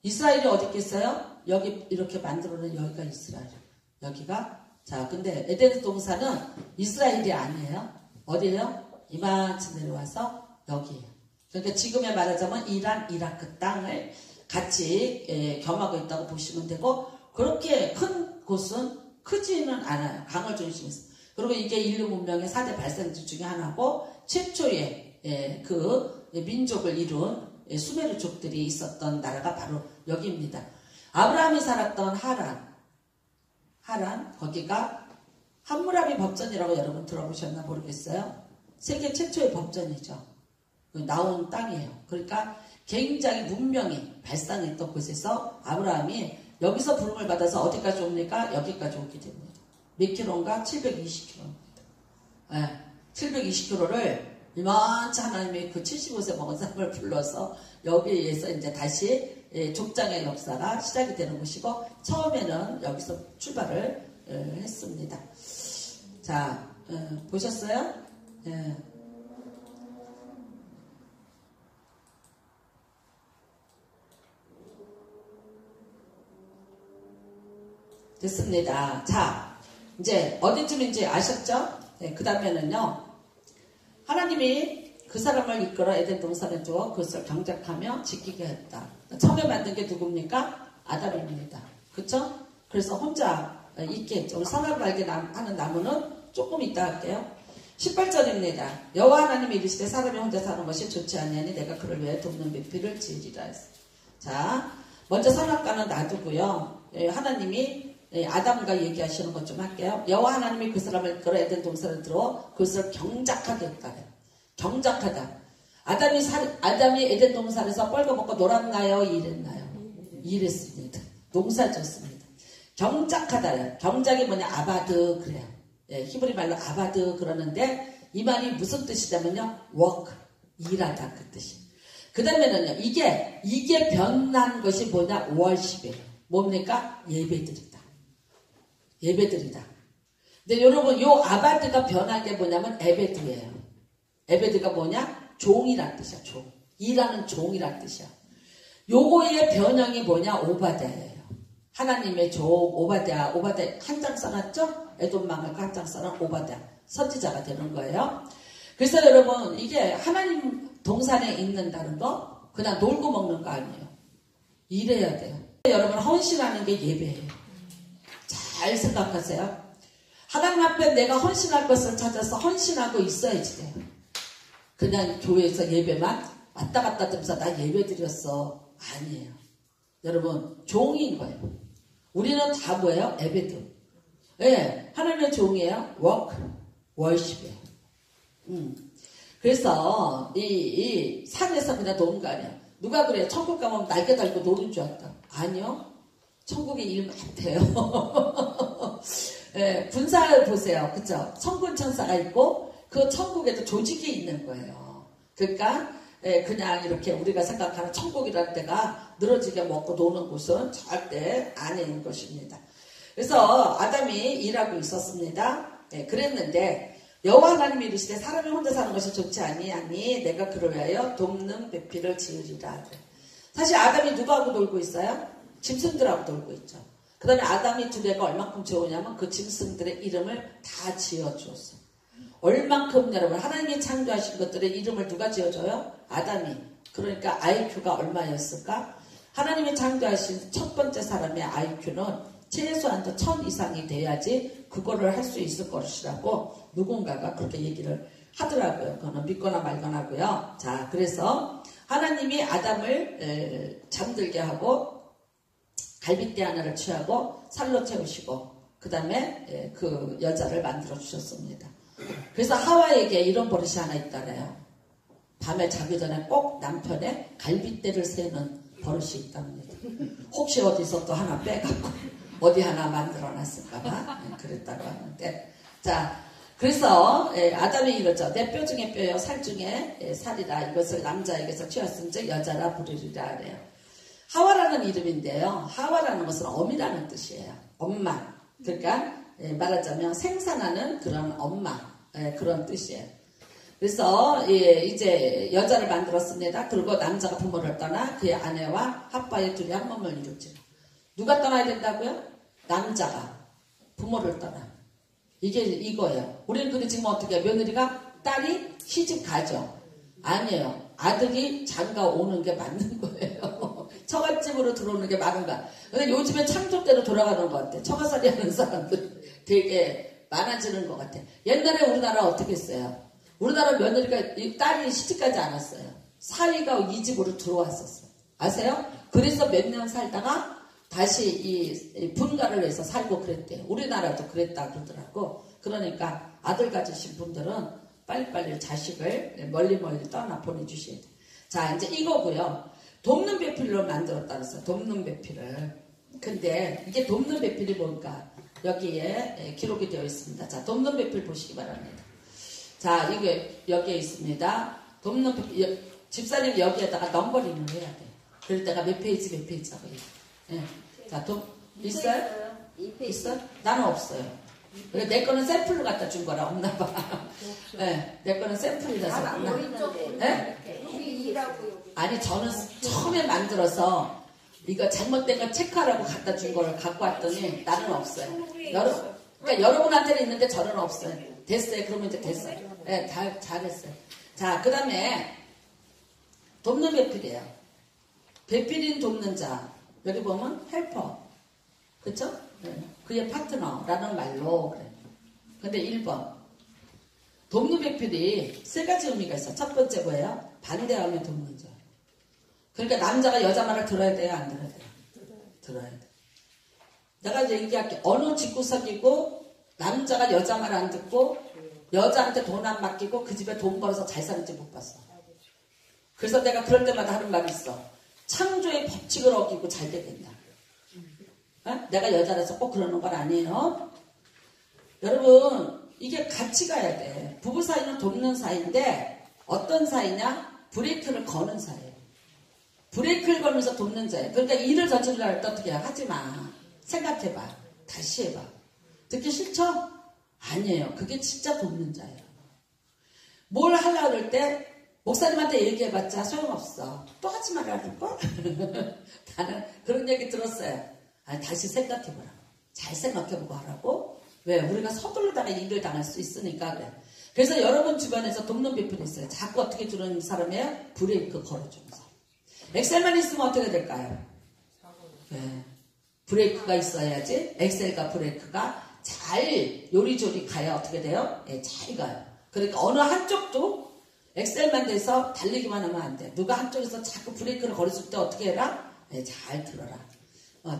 이스라엘이 어디 있겠어요? 여기 이렇게 만들어놓은 여기가 이스라엘. 여기가 자, 근데 에덴 동산은 이스라엘이 아니에요. 어디예요? 이만치 내려와서 여기예요. 그러니까 지금에 말하자면 이란, 이라크 땅을 같이 겸하고 있다고 보시면 되고, 그렇게 큰 곳은 크지는 않아요. 강을 중심에서. 그리고 이게 인류 문명의 4대 발생지 중에 하나고, 최초의 그 민족을 이룬 수메르족들이 있었던 나라가 바로 여기입니다. 아브라함이 살았던 하란, 거기가 함무라비 법전이라고 여러분 들어보셨나 모르겠어요. 세계 최초의 법전이죠. 나온 땅이에요. 그러니까 굉장히 문명이 발상했던 곳에서 아브라함이 여기서 부름을 받아서 어디까지 옵니까? 여기까지 오게 됩니다. 몇 킬로인가? 720킬로입니다. 네, 720킬로를 이만치 하나님이 그 75세 먹은 사람을 불러서 여기에서 이제 다시 족장의 역사가 시작이 되는 것이고, 처음에는 여기서 출발을 했습니다. 자, 보셨어요? 예. 됐습니다. 자, 이제 어디쯤인지 아셨죠? 네, 그 다음에는요. 하나님이 그 사람을 이끌어 에덴 동산에 두어 그것을 경작하며 지키게 했다. 처음에 만든 게 누굽니까? 아담입니다. 그쵸? 그래서 혼자 있게 했죠. 선악을 알게 하는 나무는 조금 이따 할게요. 18절입니다. 여호와 하나님이 이르시되 사람이 혼자 사는 것이 좋지 아니하니 내가 그를 위해 돕는 배필을 지으리라 했어요. 자, 먼저 선악과는 놔두고요. 하나님이 아담과 얘기하시는 것 좀 할게요. 여호와 하나님이 그 사람을 이끌어 에덴 동산에 들어 그것을 경작하게 했다. 경작하다. 아담이 에덴 동산에서 뻘거먹고 놀았나요? 일했나요? 일했습니다. 농사졌습니다. 경작하다. 경작이 뭐냐? 아바드 그래요. 예, 히브리 말로 아바드 그러는데 이 말이 무슨 뜻이냐면요. work, 일하다 그 뜻이. 그 다음에는요. 이게 변한 것이 뭐냐? worship이에요. 뭡니까? 예배드리다. 예배드리다. 근데 여러분 요 아바드가 변한 게 뭐냐면 에베드예요. 에베드가 뭐냐? 종이란 뜻이야. 종. 일하는 종이란 뜻이야. 요거의 변형이 뭐냐? 오바댜예요. 하나님의 종 오바댜 한 장 써놨죠? 에돔망을 한 장 써놓은 오바댜 선지자가 되는 거예요. 그래서 여러분 이게 하나님 동산에 있는다는 거 그냥 놀고 먹는 거 아니에요. 일해야 돼요. 여러분 헌신하는 게 예배예요. 잘 생각하세요. 하나님 앞에 내가 헌신할 것을 찾아서 헌신하고 있어야지 돼요. 그냥 교회에서 예배만 왔다 갔다 하면서 나 예배 드렸어. 아니에요. 여러분 종인 거예요. 우리는 다 뭐예요? 에베드. 예, 하나님의 종이에요. work, worship이에요. 그래서 이 산에서 그냥 노는 거 아니에요. 누가 그래요? 천국 가면 날개 달고 노는 줄 알았다. 아니요. 천국에 일 많대요. 예, 군사를 보세요. 그쵸? 천군 천사가 있고 그 천국에도 조직이 있는 거예요. 그러니까 그냥 이렇게 우리가 생각하는 천국이라는 데가 늘어지게 먹고 노는 곳은 절대 아닌 것입니다. 그래서 아담이 일하고 있었습니다. 그랬는데 여호와 하나님이 이르시되 사람이 혼자 사는 것이 좋지 아니하니 내가 그를 위하여 돕는 배필을 지으리라. 사실 아담이 누구하고 놀고 있어요? 짐승들하고 놀고 있죠. 그 다음에 아담이 두 개가 얼만큼 좋으냐면 그 짐승들의 이름을 다 지어주었어요. 얼만큼 여러분 하나님이 창조하신 것들의 이름을 누가 지어줘요? 아담이. 그러니까 IQ가 얼마였을까? 하나님이 창조하신 첫 번째 사람의 IQ는 최소한도 1000 이상이 돼야지 그거를 할 수 있을 것이라고 누군가가 그렇게 얘기를 하더라고요. 그거는 믿거나 말거나고요. 자, 그래서 하나님이 아담을 잠들게 하고 갈빗대 하나를 취하고 살로 채우시고 그 다음에 그 여자를 만들어 주셨습니다. 그래서 하와에게 이런 버릇이 하나 있다래요. 밤에 자기 전에 꼭 남편의 갈빗대를 세는 버릇이 있답니다. 혹시 어디서 또 하나 빼갖고 어디 하나 만들어 놨을까봐 그랬다고 하는데, 자, 그래서 아담이 이러죠. 내 뼈 중에 뼈요 살 중에 살이라 이것을 남자에게서 취하신즉 여자라 부르리라 그래요. 하와라는 이름인데요. 하와라는 것은 어미라는 뜻이에요. 엄마. 그러니까 말하자면 생산하는 그런 엄마, 그런 뜻이에요. 그래서 이제 여자를 만들었습니다. 그리고 남자가 부모를 떠나 그의 아내와 핫바의 둘이 한 몸을 이루지. 누가 떠나야 된다고요? 남자가 부모를 떠나. 이게 이거예요. 우리는 근데 지금 어떻게 해요? 며느리가 딸이 시집 가죠. 아니에요. 아들이 장가 오는 게 맞는 거예요. 처갓집으로 들어오는 게 맞는 거야. 근데 요즘에 창조대로 돌아가는 것 같아. 처가살이 하는 사람들 되게 많아지는 것 같아. 옛날에 우리나라 어떻게 했어요? 우리나라 며느리가 딸이 시집가지 않았어요. 사위가 이 집으로 들어왔었어요. 아세요? 그래서 몇 년 살다가 다시 이 분가를 해서 살고 그랬대요. 우리나라도 그랬다 그러더라고. 그러니까 아들 가지신 분들은 빨리빨리 자식을 멀리 떠나 보내주셔야 돼요. 자, 이제 이거고요. 돕는 배필로 만들었다 그랬어요. 돕는 배필을. 근데 이게 돕는 배필이 뭔가 여기에 기록이 되어 있습니다. 자, 돕는 배필 보시기 바랍니다. 자, 이게 여기에 있습니다. 돕는 배필, 집사님 여기에다가 넘버링을 해야 돼. 그럴 때가 몇 페이지 하고 있어요. 예. 자, 있어요? 있어요? 나는 없어요. 내 거는 샘플로 갖다 준 거라 없나 봐. 네, 내 거는 샘플이라서 없나. 네? 아니 저는 처음에 만들어서 이거 잘못된 거 체크하라고 갖다 준 거를 갖고 왔더니 나는 없어요. 그러니까 여러분한테는 있는데 저는 없어요. 됐어요. 그러면 이제 됐어요. 네, 잘했어요. 자, 그 다음에 돕는 배필이에요. 배필인 돕는 자. 여기 보면 헬퍼. 그쵸? 네. 그의 파트너라는 말로 그래. 근데 1번 돕는 배필이 세 가지 의미가 있어. 첫 번째 뭐예요? 반대하면 돕는 자. 그러니까 남자가 여자 말을 들어야 돼요? 안 들어야 돼요? 들어야 돼. 내가 이제 얘기할게. 어느 집구석이고 남자가 여자 말 안 듣고 여자한테 돈 안 맡기고 그 집에 돈 벌어서 잘 사는지 못 봤어. 그래서 내가 그럴 때마다 하는 말이 있어. 창조의 법칙을 어기고 잘 되겠냐. 어? 내가 여자라서 꼭 그러는 건 아니에요. 여러분 이게 같이 가야 돼. 부부 사이는 돕는 사이인데 어떤 사이냐? 브레이크를 거는 사이예요. 브레이크를 걸면서 돕는 자예요. 그러니까 일을 저지르려 할 때 어떻게 해요? 하지 마. 생각해봐. 다시 해봐. 듣기 싫죠? 아니에요. 그게 진짜 돕는 자예요. 뭘 하려고 그럴 때 목사님한테 얘기해봤자 소용없어. 또 하지 말라니까? 나는 그런 얘기 들었어요. 아니, 다시 생각해보라. 잘 생각해보고 하라고? 왜? 우리가 서둘러다가 일을 당할 수 있으니까 그래. 그래서 여러분 주변에서 돕는 비판이 있어요. 자꾸 어떻게 주는 사람이에요? 브레이크 걸어주는 사람. 엑셀만 있으면 어떻게 될까요? 네. 브레이크가 있어야지 엑셀과 브레이크가 잘 요리조리 가야 어떻게 돼요? 네, 잘 가요. 그러니까 어느 한쪽도 엑셀만 돼서 달리기만 하면 안 돼. 누가 한쪽에서 자꾸 브레이크를 걸어줄 때 어떻게 해라? 네, 잘 들어라.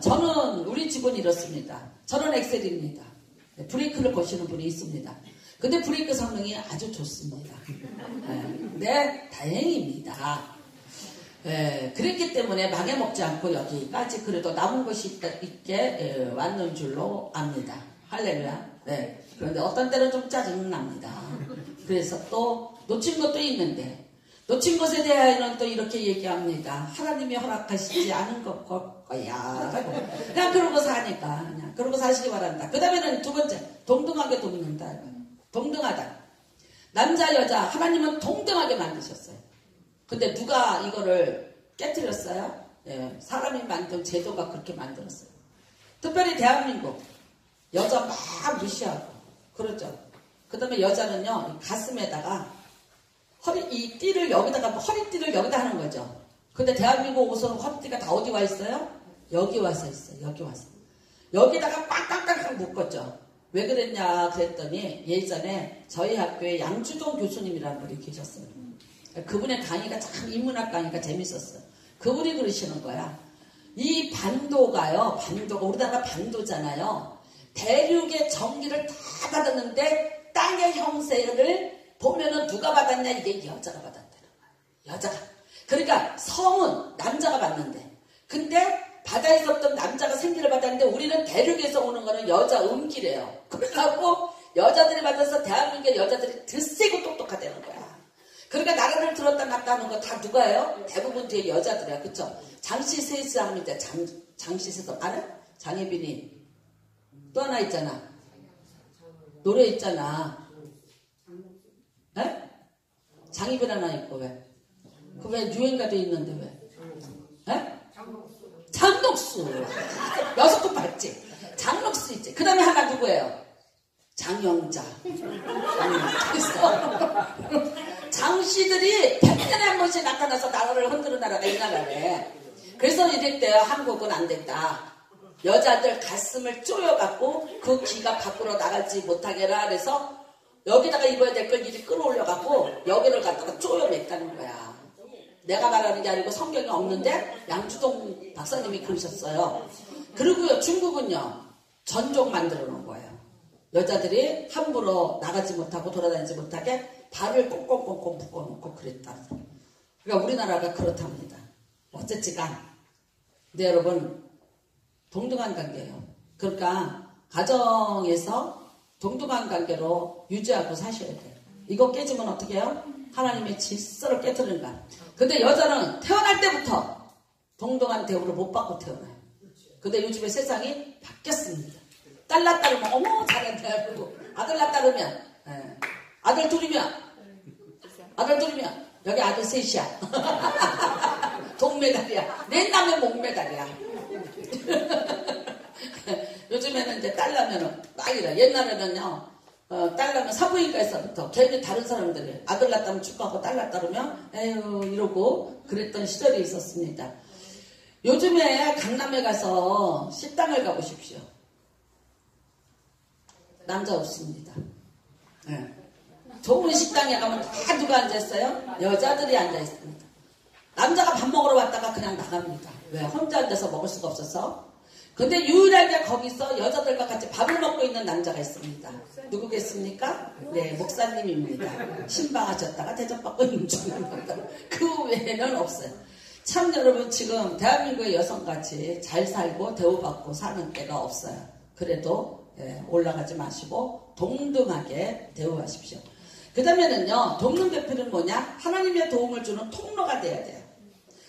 저는 우리 집은 이렇습니다. 저는 엑셀입니다. 네, 브레이크를 거시는 분이 있습니다. 근데 브레이크 성능이 아주 좋습니다. 네, 다행입니다. 예, 그랬기 때문에 망해먹지 않고 여기까지 그래도 남은 것이 있게 왔는 줄로 압니다. 할렐루야. 네. 그런데 어떤 때는 좀 짜증납니다. 그래서 또 놓친 것도 있는데 놓친 것에 대하여는 또 이렇게 얘기합니다. 하나님이 허락하시지 않은 거야. 그냥 그러고 사니까 그냥 그러고 사시기 바란다. 그 다음에는 두 번째 동등하게 돕는다. 동등하다. 남자 여자 하나님은 동등하게 만드셨어요. 근데 누가 이거를 깨뜨렸어요? 예, 사람이 만든 제도가 그렇게 만들었어요. 특별히 대한민국 여자 막 무시하고 그러죠. 그 다음에 여자는요 가슴에다가 이 띠를 여기다가 허리띠를 여기다 하는 거죠. 근데 대한민국 옷은 허리띠가 다 어디 와 있어요? 여기 와서 있어요. 여기 와서 여기다가 꽉꽉꽉 묶었죠. 왜 그랬냐 그랬더니 예전에 저희 학교에 양주동 교수님이라는 분이 계셨어요. 그분의 강의가 참 인문학 강의가 재밌었어요. 그분이 그러시는 거야. 이 반도가요. 반도가 우리나라가 반도잖아요. 대륙의 전기를 다 받았는데 땅의 형세를 보면은 누가 받았냐 이게 여자가 받았다는 거야. 여자가. 그러니까 성은 남자가 받는데 근데 바다에서 어떤 남자가 생기를 받았는데 우리는 대륙에서 오는 거는 여자 음기래요. 그래갖고 여자들이 받아서 대한민국의 여자들이 드세고 똑똑하다는 거야. 그러니까 나라를 들었다 놨다 하는 거 다 누가예요? 대부분 뒤에 여자들이야. 그쵸? 장시세상인데 장시세상 알아? 장혜빈이 또 하나 있잖아. 노래 있잖아. 에? 장희빈 하나 있고 왜? 그 왜 유행가도 있는데 왜? 에? 장녹수. 6곡 봤지? 장녹수 있지. 그 다음에 하나 누구예요? 장영자. 그래서 장씨들이 100년에 한 번씩 나타나서 나라를 흔드는 나라가 이 나라래. 그래서 이랬대요. 한국은 안 된다. 여자들 가슴을 쪼여갖고 그 기가 밖으로 나가지 못하게 해라. 그래서 여기다가 입어야 될 걸 이리 끌어올려갖고 여기를 갖다가 쪼여냈다는 거야. 내가 말하는 게 아니고 성경에 없는데 양주동 박사님이 그러셨어요. 그리고요 중국은요 전족 만들어 놓은 거예요. 여자들이 함부로 나가지 못하고 돌아다니지 못하게 발을 꽁꽁꽁꽁 묶어놓고 그랬다. 그러니까 우리나라가 그렇답니다. 어쨌지간 근데 여러분 동등한 관계예요. 그러니까 가정에서 동등한 관계로 유지하고 사셔야 돼요. 이거 깨지면 어떻게 해요? 하나님의 질서를 깨뜨리는 거야. 근데 여자는 태어날 때부터 동등한 대우를 못 받고 태어나요. 근데 요즘에 세상이 바뀌었습니다. 딸 낳다르면 어머 잘했네. 그리고 아들 낳다르면 아들 둘이면 여기 아들 셋이야. 동메달이야. 낸다면 목메달이야. 요즘에는 이제 딸 낳으면 막 이래. 옛날에는요 딸 낳으면 산부인과에서부터 괜히 다른 사람들이 아들 낳다면 축하하고 딸 낳다르면 에휴 이러고 그랬던 시절이 있었습니다. 요즘에 강남에 가서 식당을 가보십시오. 남자 없습니다. 네. 좋은 식당에 가면 다 누가 앉아있어요? 여자들이 앉아있습니다. 남자가 밥 먹으러 왔다가 그냥 나갑니다. 왜? 혼자 앉아서 먹을 수가 없어서. 근데 유일하게 거기서 여자들과 같이 밥을 먹고 있는 남자가 있습니다. 누구겠습니까? 네, 목사님입니다. 신방하셨다가 대접받고 있는 중입니다. 그 외에는 없어요. 참 여러분 지금 대한민국의 여성같이 잘 살고 대우받고 사는 때가 없어요. 그래도 올라가지 마시고 동등하게 대우하십시오. 그 다음에는요, 돕는 배필은 뭐냐? 하나님의 도움을 주는 통로가 돼야 돼요.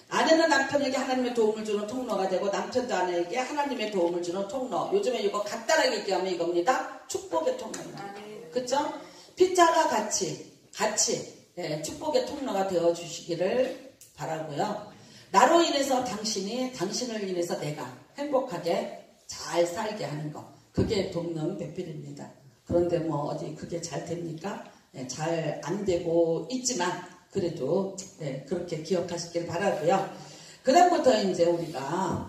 아내는 남편에게 하나님의 도움을 주는 통로가 되고 남편도 아내에게 하나님의 도움을 주는 통로. 요즘에 이거 간단하게 얘기하면 이겁니다. 축복의 통로입니다. 그쵸? 피자가 같이 축복의 통로가 되어주시기를 바라고요. 나로 인해서 당신을 인해서 내가 행복하게 잘 살게 하는 거. 그게 돕는 배필입니다. 그런데 뭐 어디 그게 잘 됩니까? 잘 안 되고 있지만 그래도 그렇게 기억하시길 바라고요. 그 다음부터 이제 우리가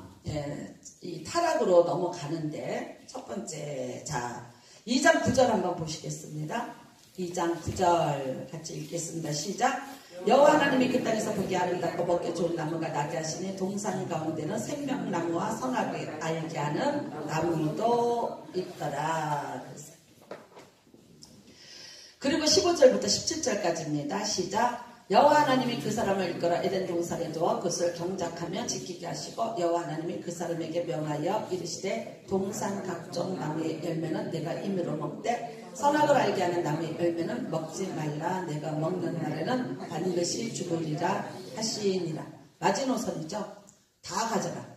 이 타락으로 넘어가는데 첫 번째 2장 9절 한번 보시겠습니다. 2장 9절 같이 읽겠습니다. 시작. 여호와 하나님이 그 땅에서 보기 아름답고 먹기 좋은 나무가 나게 하시니 동산 가운데는 생명나무와 선악을 알게 하는 나무도 있더라. 그리고 15절부터 17절까지입니다. 시작. 여호와 하나님이 그 사람을 이끌어 에덴 동산에 두어 그것을 경작하며 지키게 하시고 여호와 하나님이 그 사람에게 명하여 이르시되 동산 각종 나무의 열매는 내가 임의로 먹되 선악을 알게 하는 나무의 열매는 먹지 말라. 내가 먹는 날에는 반드시 죽으리라 하시니라. 마지노선이죠. 다 가져라.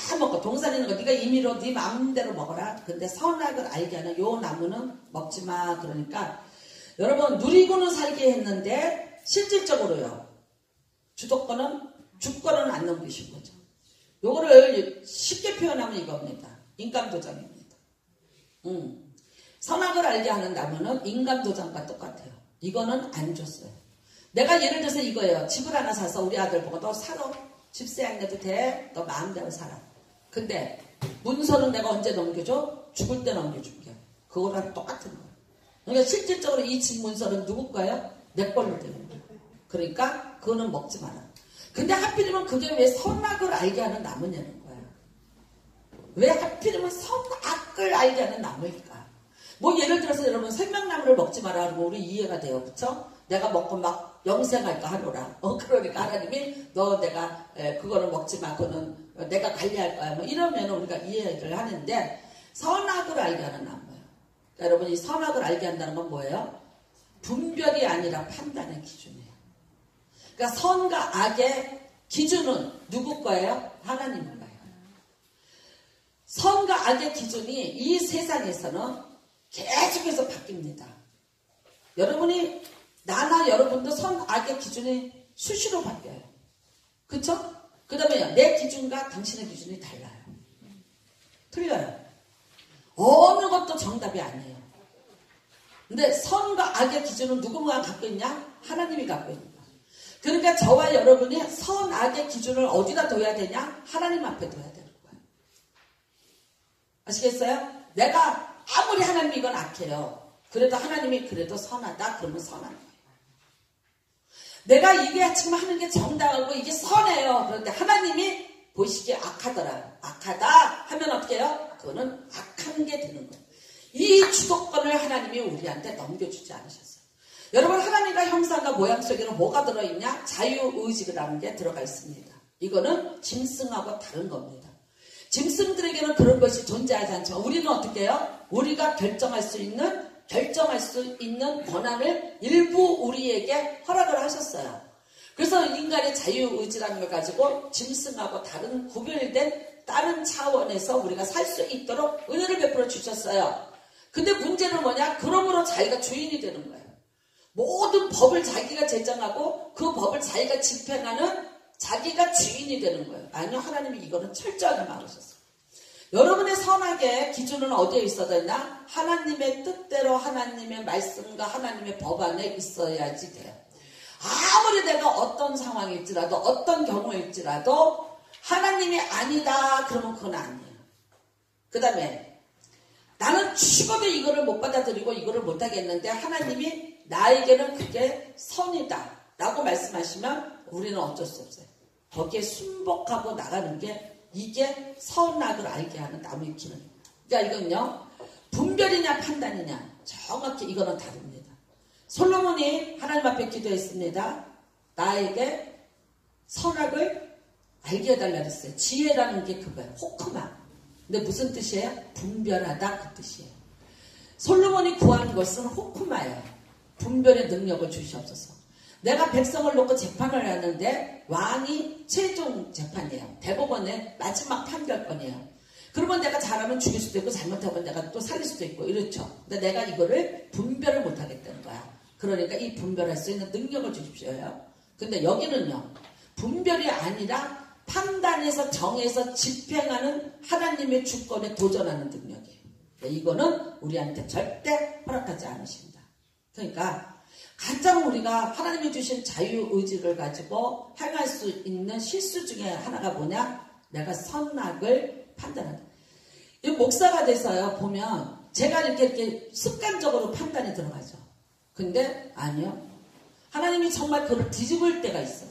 다 먹어. 동산에 있는 거 네가 임의로 네 마음대로 먹어라. 근데 선악을 알게 하는 요 나무는 먹지 마. 그러니까 여러분 누리고는 살게 했는데 실질적으로요. 주권은 안 넘기신 거죠. 요거를 쉽게 표현하면 이겁니다. 인감도장입니다. 선악을 알게 하는 나무는 인감도장과 똑같아요. 이거는 안 줬어요. 내가 예를 들어서 이거예요. 집을 하나 사서 우리 아들 보고 너 살아. 집세 안 내도 돼. 너 마음대로 살아. 근데 문서는 내가 언제 넘겨줘? 죽을 때 넘겨줄게. 그거랑 똑같은 거예요. 그러니까 실질적으로 이 집 문서는 누구 거예요? 내 걸로 되는 거예요. 그러니까 그거는 먹지 마라. 근데 하필이면 그게 왜 선악을 알게 하는 나무냐는 거예요. 왜 하필이면 선악을 알게 하는 나무일까? 뭐 예를 들어서 여러분 생명나무를 먹지 마라 하고 우리 이해가 돼요. 그쵸? 내가 먹고 막 영생할까 하노라. 그러니까 하나님이 너 내가 그거를 먹지 마. 그거는 내가 관리할 거야. 뭐 이러면 우리가 이해를 하는데 선악을 알게 하는 나무예요. 그러니까 여러분 이 선악을 알게 한다는 건 뭐예요? 분별이 아니라 판단의 기준이에요. 그러니까 선과 악의 기준은 누구 거예요? 하나님 거예요. 선과 악의 기준이 이 세상에서는 계속해서 바뀝니다. 여러분이 나나 여러분도 선, 악의 기준이 수시로 바뀌어요. 그쵸? 그 다음에 내 기준과 당신의 기준이 달라요. 틀려요. 어느 것도 정답이 아니에요. 근데 선과 악의 기준은 누군가 갖고 있냐? 하나님이 갖고 있는 거예요. 그러니까 저와 여러분이 선, 악의 기준을 어디다 둬야 되냐? 하나님 앞에 둬야 되는 거예요. 아시겠어요? 내가 아무리 하나님이 이건 악해요. 그래도 하나님이 그래도 선하다? 그러면 선한 거예요. 내가 이게 지금 하는 게 정당하고 이게 선해요. 그런데 하나님이 보시기에 악하더라. 악하다 하면 어떻게 해요? 그거는 악한 게 되는 거예요. 이 주도권을 하나님이 우리한테 넘겨주지 않으셨어요. 여러분 하나님과 형상과 모양 속에는 뭐가 들어있냐? 자유의지라는 게 들어가 있습니다. 이거는 짐승하고 다른 겁니다. 짐승들에게는 그런 것이 존재하지 않지만 우리는 어떻게 해요? 우리가 결정할 수 있는 권한을 일부 우리에게 허락을 하셨어요. 그래서 인간의 자유의지라는 걸 가지고 짐승하고 다른 구별된 다른 차원에서 우리가 살 수 있도록 은혜를 베풀어 주셨어요. 근데 문제는 뭐냐? 그러므로 자기가 주인이 되는 거예요. 모든 법을 자기가 제정하고 그 법을 자기가 집행하는 자기가 주인이 되는 거예요. 아니요, 하나님이 이거는 철저하게 막으셨어요. 여러분의 선악의 기준은 어디에 있어야 되나? 하나님의 뜻대로 하나님의 말씀과 하나님의 법 안에 있어야지 돼요. 아무리 내가 어떤 상황일지라도 어떤 경우일지라도 하나님이 아니다 그러면 그건 아니에요. 그 다음에 나는 죽어도 이거를 못 받아들이고 이거를 못하겠는데 하나님이 나에게는 그게 선이다 라고 말씀하시면 우리는 어쩔 수 없어요. 거기에 순복하고 나가는 게 이게 선악을 알게 하는 나무의 기능. 그러니까 이건요, 분별이냐 판단이냐 정확히 이거는 다릅니다. 솔로몬이 하나님 앞에 기도했습니다. 나에게 선악을 알게 해달라 그랬어요. 지혜라는 게 그거예요. 호크마. 근데 무슨 뜻이에요? 분별하다 그 뜻이에요. 솔로몬이 구한 것은 호크마예요. 분별의 능력을 주시옵소서. 내가 백성을 놓고 재판을 하는데 왕이 최종 재판이에요. 대법원의 마지막 판결권이에요. 그러면 내가 잘하면 죽일 수도 있고 잘못하면 내가 또 살릴 수도 있고 이렇죠. 근데 내가 이거를 분별을 못하겠다는 거야. 그러니까 이 분별할 수 있는 능력을 주십시오요. 근데 여기는요. 분별이 아니라 판단해서 정해서 집행하는 하나님의 주권에 도전하는 능력이에요. 이거는 우리한테 절대 허락하지 않으십니다. 그러니까 가장 우리가 하나님이 주신 자유의지를 가지고 행할 수 있는 실수 중에 하나가 뭐냐? 내가 선악을 판단한다. 이 목사가 돼서요, 보면 제가 이렇게 습관적으로 판단이 들어가죠. 근데 아니요. 하나님이 정말 그걸 뒤집을 때가 있어요.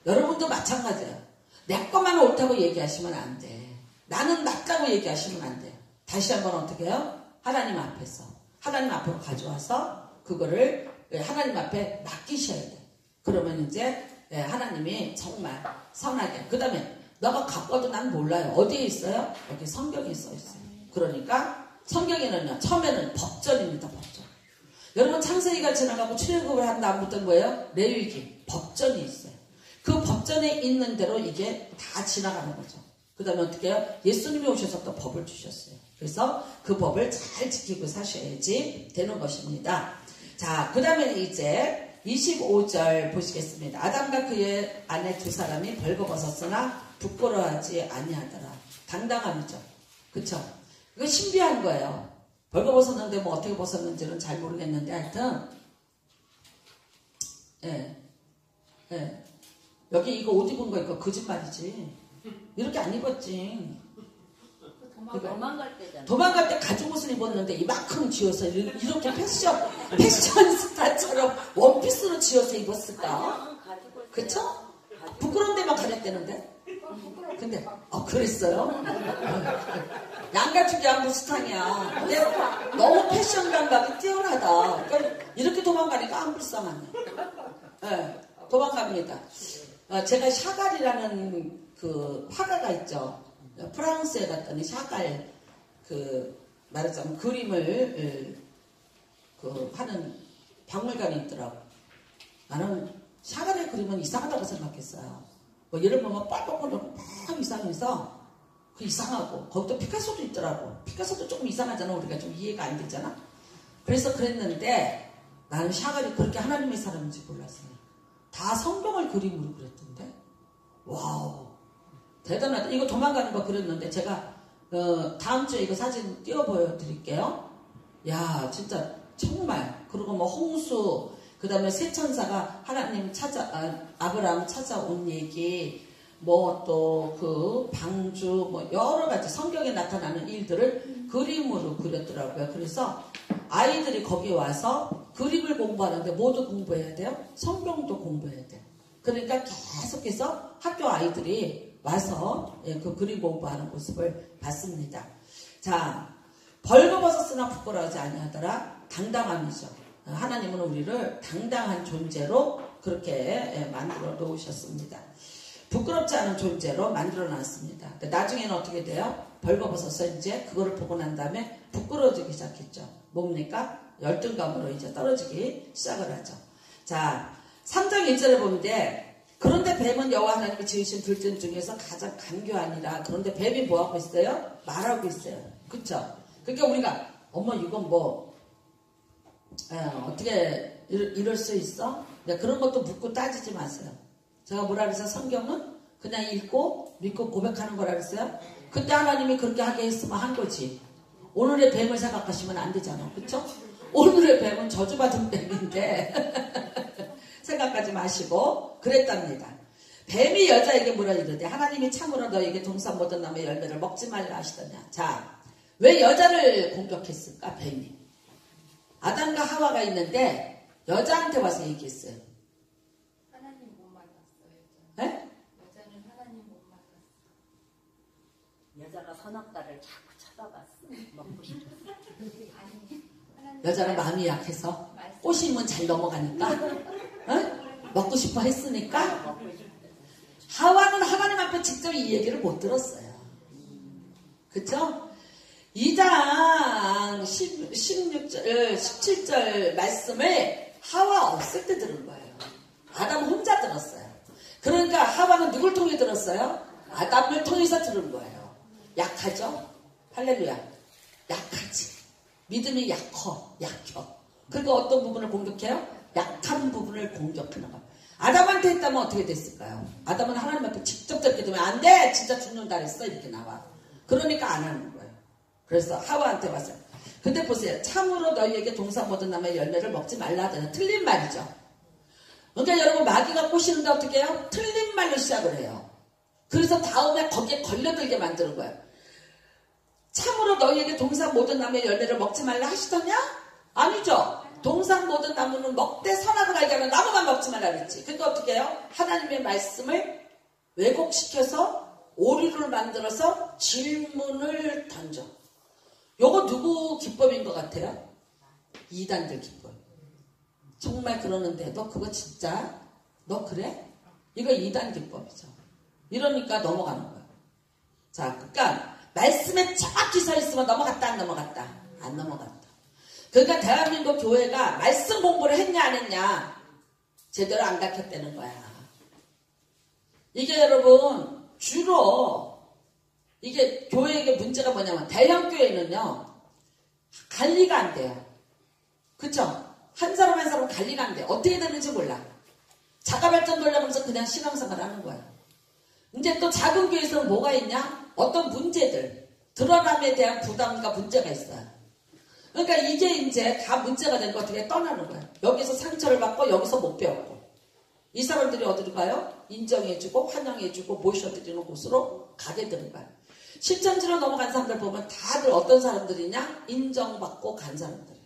여러분도 마찬가지예요. 내 것만 옳다고 얘기하시면 안 돼. 나는 낫다고 얘기하시면 안 돼요. 다시 한번 어떻게 해요? 하나님 앞에서. 하나님 앞으로 가져와서 그거를 하나님 앞에 맡기셔야 돼. 그러면 이제 하나님이 정말 선하게. 그 다음에 너가 갖고도 난 몰라요. 어디에 있어요? 여기 성경에 써 있어요. 그러니까 성경에는요. 처음에는 법전입니다. 법전. 여러분 창세기가 지나가고 출애굽을 한 다음부터는 뭐예요? 레위기. 법전이 있어요. 그 법전에 있는 대로 이게 다 지나가는 거죠. 그 다음에 어떻게 해요? 예수님이 오셔서 또 법을 주셨어요. 그래서 그 법을 잘 지키고 사셔야지 되는 것입니다. 자, 그 다음에 이제 25절 보시겠습니다. 아담과 그의 아내 두 사람이 벌거벗었으나 부끄러워하지 아니하더라. 당당함이죠. 그쵸? 이거 신비한 거예요. 벌거벗었는데 뭐 어떻게 벗었는지는 잘 모르겠는데 하여튼 여기 이거 옷 입은 거 이거 거짓말이지. 이렇게 안 입었지. 도망갈 때잖아. 도망갈 때 가죽 옷을 입었는데 이만큼 지어서 이렇게 패션 스타처럼 원피스로 지어서 입었을까? 그쵸? 부끄러운 데만 가렸대는데. 근데 그랬어요? 양가죽이 안불쌍이야. 근데 너무 패션 감각이 뛰어나다. 그러니까 이렇게 도망가니까 안 불쌍하네. 네, 도망갑니다. 제가 샤갈이라는 그 화가가 있죠. 프랑스에 갔더니 샤갈 말하자면 그림을 하는 박물관이 있더라고. 나는 샤갈의 그림은 이상하다고 생각했어요. 뭐 예를 보면 뻘뻘뻘 막 이상해서 그 이상하고 거기도 피카소도 있더라고. 피카소도 조금 이상하잖아. 우리가 좀 이해가 안 되잖아. 그래서 그랬는데 나는 샤갈이 그렇게 하나님의 사람인지 몰랐어요. 다 성경을 그림으로 그렸던데. 와우, 대단하다. 이거 도망가는 거 그렸는데 제가 다음 주에 이거 사진 띄워 보여드릴게요. 야, 진짜 정말. 그리고 뭐 홍수, 그 다음에 새 천사가 하나님 아브라함 찾아온 얘기, 뭐 또 그 방주, 뭐 여러 가지 성경에 나타나는 일들을 그림으로 그렸더라고요. 그래서 아이들이 거기 와서 그림을 공부하는데 뭐도 공부해야 돼요? 성경도 공부해야 돼요. 그러니까 계속해서 학교 아이들이 와서 그 그림 공부하는 모습을 봤습니다. 자, 벌거벗었으나 부끄러워하지 아니하더라. 당당함이죠. 하나님은 우리를 당당한 존재로 그렇게 만들어 놓으셨습니다. 부끄럽지 않은 존재로 만들어 놨습니다. 나중에는 어떻게 돼요? 벌거벗어서 이제 그거를 보고 난 다음에 부끄러워지기 시작했죠. 뭡니까? 열등감으로 이제 떨어지기 시작을 하죠. 자, 3장 1절에 보는데 그런데 뱀은 여호와 하나님이 지으신 들짐 중에서 가장 간교하니라. 그런데 뱀이 뭐하고 있어요? 말하고 있어요. 그쵸? 그러니까 우리가 어머 이건 뭐 어떻게 이럴 수 있어? 그런 것도 묻고 따지지 마세요. 제가 뭐라 그랬어요? 성경은 그냥 읽고 믿고 고백하는 거라 그랬어요. 그때 하나님이 그렇게 하게 했으면 한 거지. 오늘의 뱀을 생각하시면 안 되잖아. 그쵸? 오늘의 뱀은 저주받은 뱀인데 생각하지 마시고 그랬답니다. 뱀이 여자에게 뭐라 이러대? 하나님이 참으로 너에게 동산 모든 나무의 열매를 먹지 말라 하시더냐. 자, 왜 여자를 공격했을까? 뱀이. 아담과 하와가 있는데 여자한테 와서 얘기했어요. 하나님 못 만났어요. 네? 여자는 하나님 못 만났어요. 여자가 선악과를 자꾸 쳐다봤어. 먹고 싶어. 아니, 하나님 여자는 마음이 약해서 꼬시면 잘 넘어가니까 먹고 싶어 했으니까 먹고 싶어. 하와는 하나님 앞에 직접 이 얘기를 못 들었어요. 그쵸? 2장 16절, 17절 말씀을 하와 없을 때 들은 거예요. 아담 혼자 들었어요. 그러니까 하와는 누굴 통해 들었어요? 아담을 통해서 들은 거예요. 약하죠? 할렐루야. 약하지. 믿음이 약혀. 그러니까 어떤 부분을 공격해요? 약한 부분을 공격하는 거예요. 아담한테 했다면 어떻게 됐을까요? 아담은 하나님 앞에 직접 듣게 되면 안 돼! 진짜 죽는다 그랬어. 이렇게 나와. 그러니까 안 하는 거예요. 그래서 하와한테 왔어요. 근데 보세요. 참으로 너희에게 동산 모든 나무의 열매를 먹지 말라 하잖아요. 틀린 말이죠. 그러니까 여러분 마귀가 꼬시는데 어떻게 해요? 틀린 말로 시작을 해요. 그래서 다음에 거기에 걸려들게 만드는 거예요. 참으로 너희에게 동산 모든 나무의 열매를 먹지 말라 하시더냐? 아니죠. 동산 모든 나무는 먹되 선악을 알게 하는 나무만 먹지 말라 그랬지. 그러니까 어떻게 해요? 하나님의 말씀을 왜곡시켜서 오류를 만들어서 질문을 던져. 요거 누구 기법인 것 같아요? 이단들 기법. 정말 그러는데 너 그거 진짜? 너 그래? 이거 이단 기법이죠. 이러니까 넘어가는 거예요. 자, 그러니까 말씀에 정확히 서 있으면 넘어갔다 안 넘어갔다? 안 넘어갔다. 그러니까 대한민국 교회가 말씀 공부를 했냐 안 했냐? 제대로 안 가르쳤다는 거야. 이게 여러분 주로 이게 교회의 문제가 뭐냐면 대형 교회는요 관리가 안 돼요. 그쵸? 한 사람 한 사람 관리가 안 돼. 어떻게 되는지 몰라. 자가발전 돌려면서 그냥 신앙생활 하는 거야. 이제 또 작은 교회에서는 뭐가 있냐? 어떤 문제들, 드러남에 대한 부담과 문제가 있어요. 그러니까 이게 이제 다 문제가 된 거 어떻게 떠나는 거야. 여기서 상처를 받고 여기서 못 배웠고. 이 사람들이 어디로 가요? 인정해주고 환영해주고 모셔드리는 곳으로 가게 되는 거야. 실천지로 넘어간 사람들 보면 다들 어떤 사람들이냐? 인정받고 간 사람들이에요.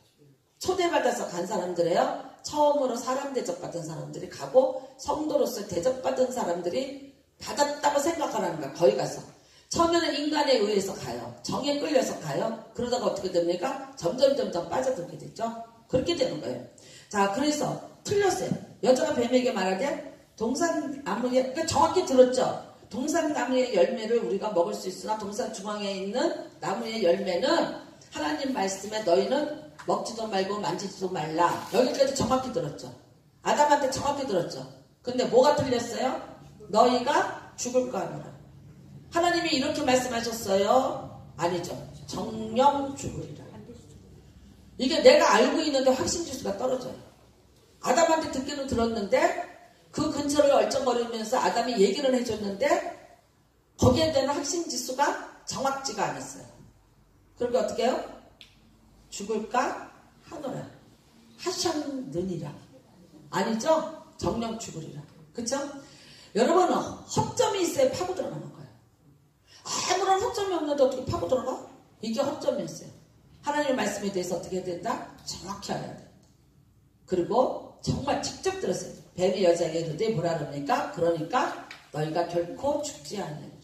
초대받아서 간 사람들이에요. 처음으로 사람 대접받은 사람들이 가고 성도로서 대접받은 사람들이 받았다고 생각하라는 거야. 거기 가서. 처음에는 인간에 의해서 가요. 정에 끌려서 가요. 그러다가 어떻게 됩니까? 점점 빠져들게 됐죠. 그렇게 되는 거예요. 자, 그래서 틀렸어요. 여자가 뱀에게 말하되 동산나무에, 그러니까 정확히 들었죠. 동산나무의 열매를 우리가 먹을 수 있으나 동산 중앙에 있는 나무의 열매는 하나님 말씀에 너희는 먹지도 말고 만지지도 말라. 여기까지 정확히 들었죠. 아담한테 정확히 들었죠. 근데 뭐가 틀렸어요? 너희가 죽을 거 아니라. 하나님이 이렇게 말씀하셨어요? 아니죠. 정령 죽으리라. 이게 내가 알고 있는데 확신지수가 떨어져요. 아담한테 듣기는 들었는데 그 근처를 얼쩡거리면서 아담이 얘기를 해줬는데 거기에 대한 확신지수가 정확지가 않았어요. 그러니까 어떻게 해요? 죽을까 하노라. 하셨느니라. 아니죠? 정령 죽으리라. 그쵸? 여러분은 허점이 있어야 파고 들어가는 거예요. 아무런 허점이 없는데 어떻게 파고 들어가? 이게 허점이었어요. 하나님의 말씀에 대해서 어떻게 해야 된다? 정확히 알아야 된다. 그리고 정말 직접 들었어요. 뱀이 여자에게 이르되 뭐라 그럽니까? 그러니까 너희가 결코 죽지 않으리라.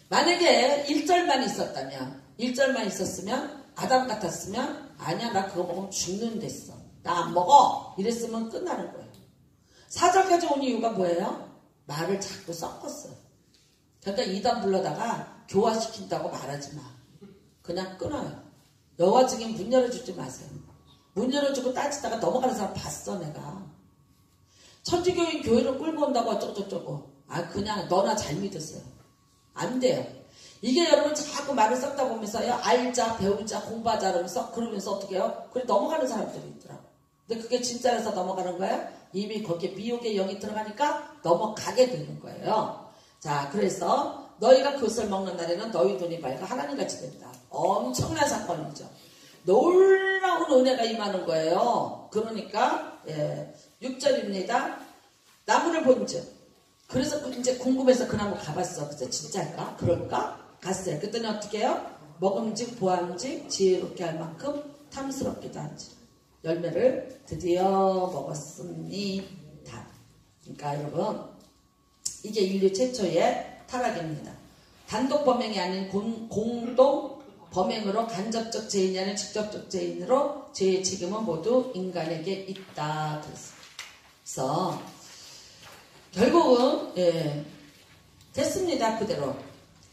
만약에 1절만 있었다면 1절만 있었으면 아담 같았으면 아니야 나 그거 먹으면 죽는댔어. 나 안 먹어. 이랬으면 끝나는 거예요. 4절까지 온 이유가 뭐예요? 말을 자꾸 섞었어요. 그러니까 이단 불러다가 교화시킨다고 말하지 마. 그냥 끊어요. 여호와 증인 문 열어주지 마세요. 문 열어주고 따지다가 넘어가는 사람 봤어 내가. 천주교인 교회를 끌고 온다고 어쩌고저쩌고. 그냥 너나 잘 믿으세요. 안 돼요. 이게 여러분 자꾸 말을 섞다 보면서요. 알자, 배우자, 공부하자 그러면서 어떻게 해요? 그래 넘어가는 사람들이 있더라고. 근데 그게 진짜라서 넘어가는 거예요? 이미 거기에 미혹의 영이 들어가니까 넘어가게 되는 거예요. 자, 그래서 너희가 그것을 먹는 날에는 너희 눈이 밝아 하나님같이 된다. 엄청난 사건이죠. 놀라운 은혜가 임하는 거예요. 그러니까 6절입니다. 나무를 본즉. 그래서 이제 궁금해서 그 나무 가봤어. 그래서 진짜일까? 그럴까? 갔어요. 그랬더니 어떻게 해요? 먹음직 보암직 지혜롭게 할 만큼 탐스럽기도 한지 열매를 드디어 먹었습니다. 그러니까 여러분 이게 인류 최초의 타락입니다. 단독 범행이 아닌 공동 범행으로 간접적 죄인이 아닌 직접적 죄인으로 죄의 책임은 모두 인간에게 있다. 그래서 결국은 됐습니다. 그대로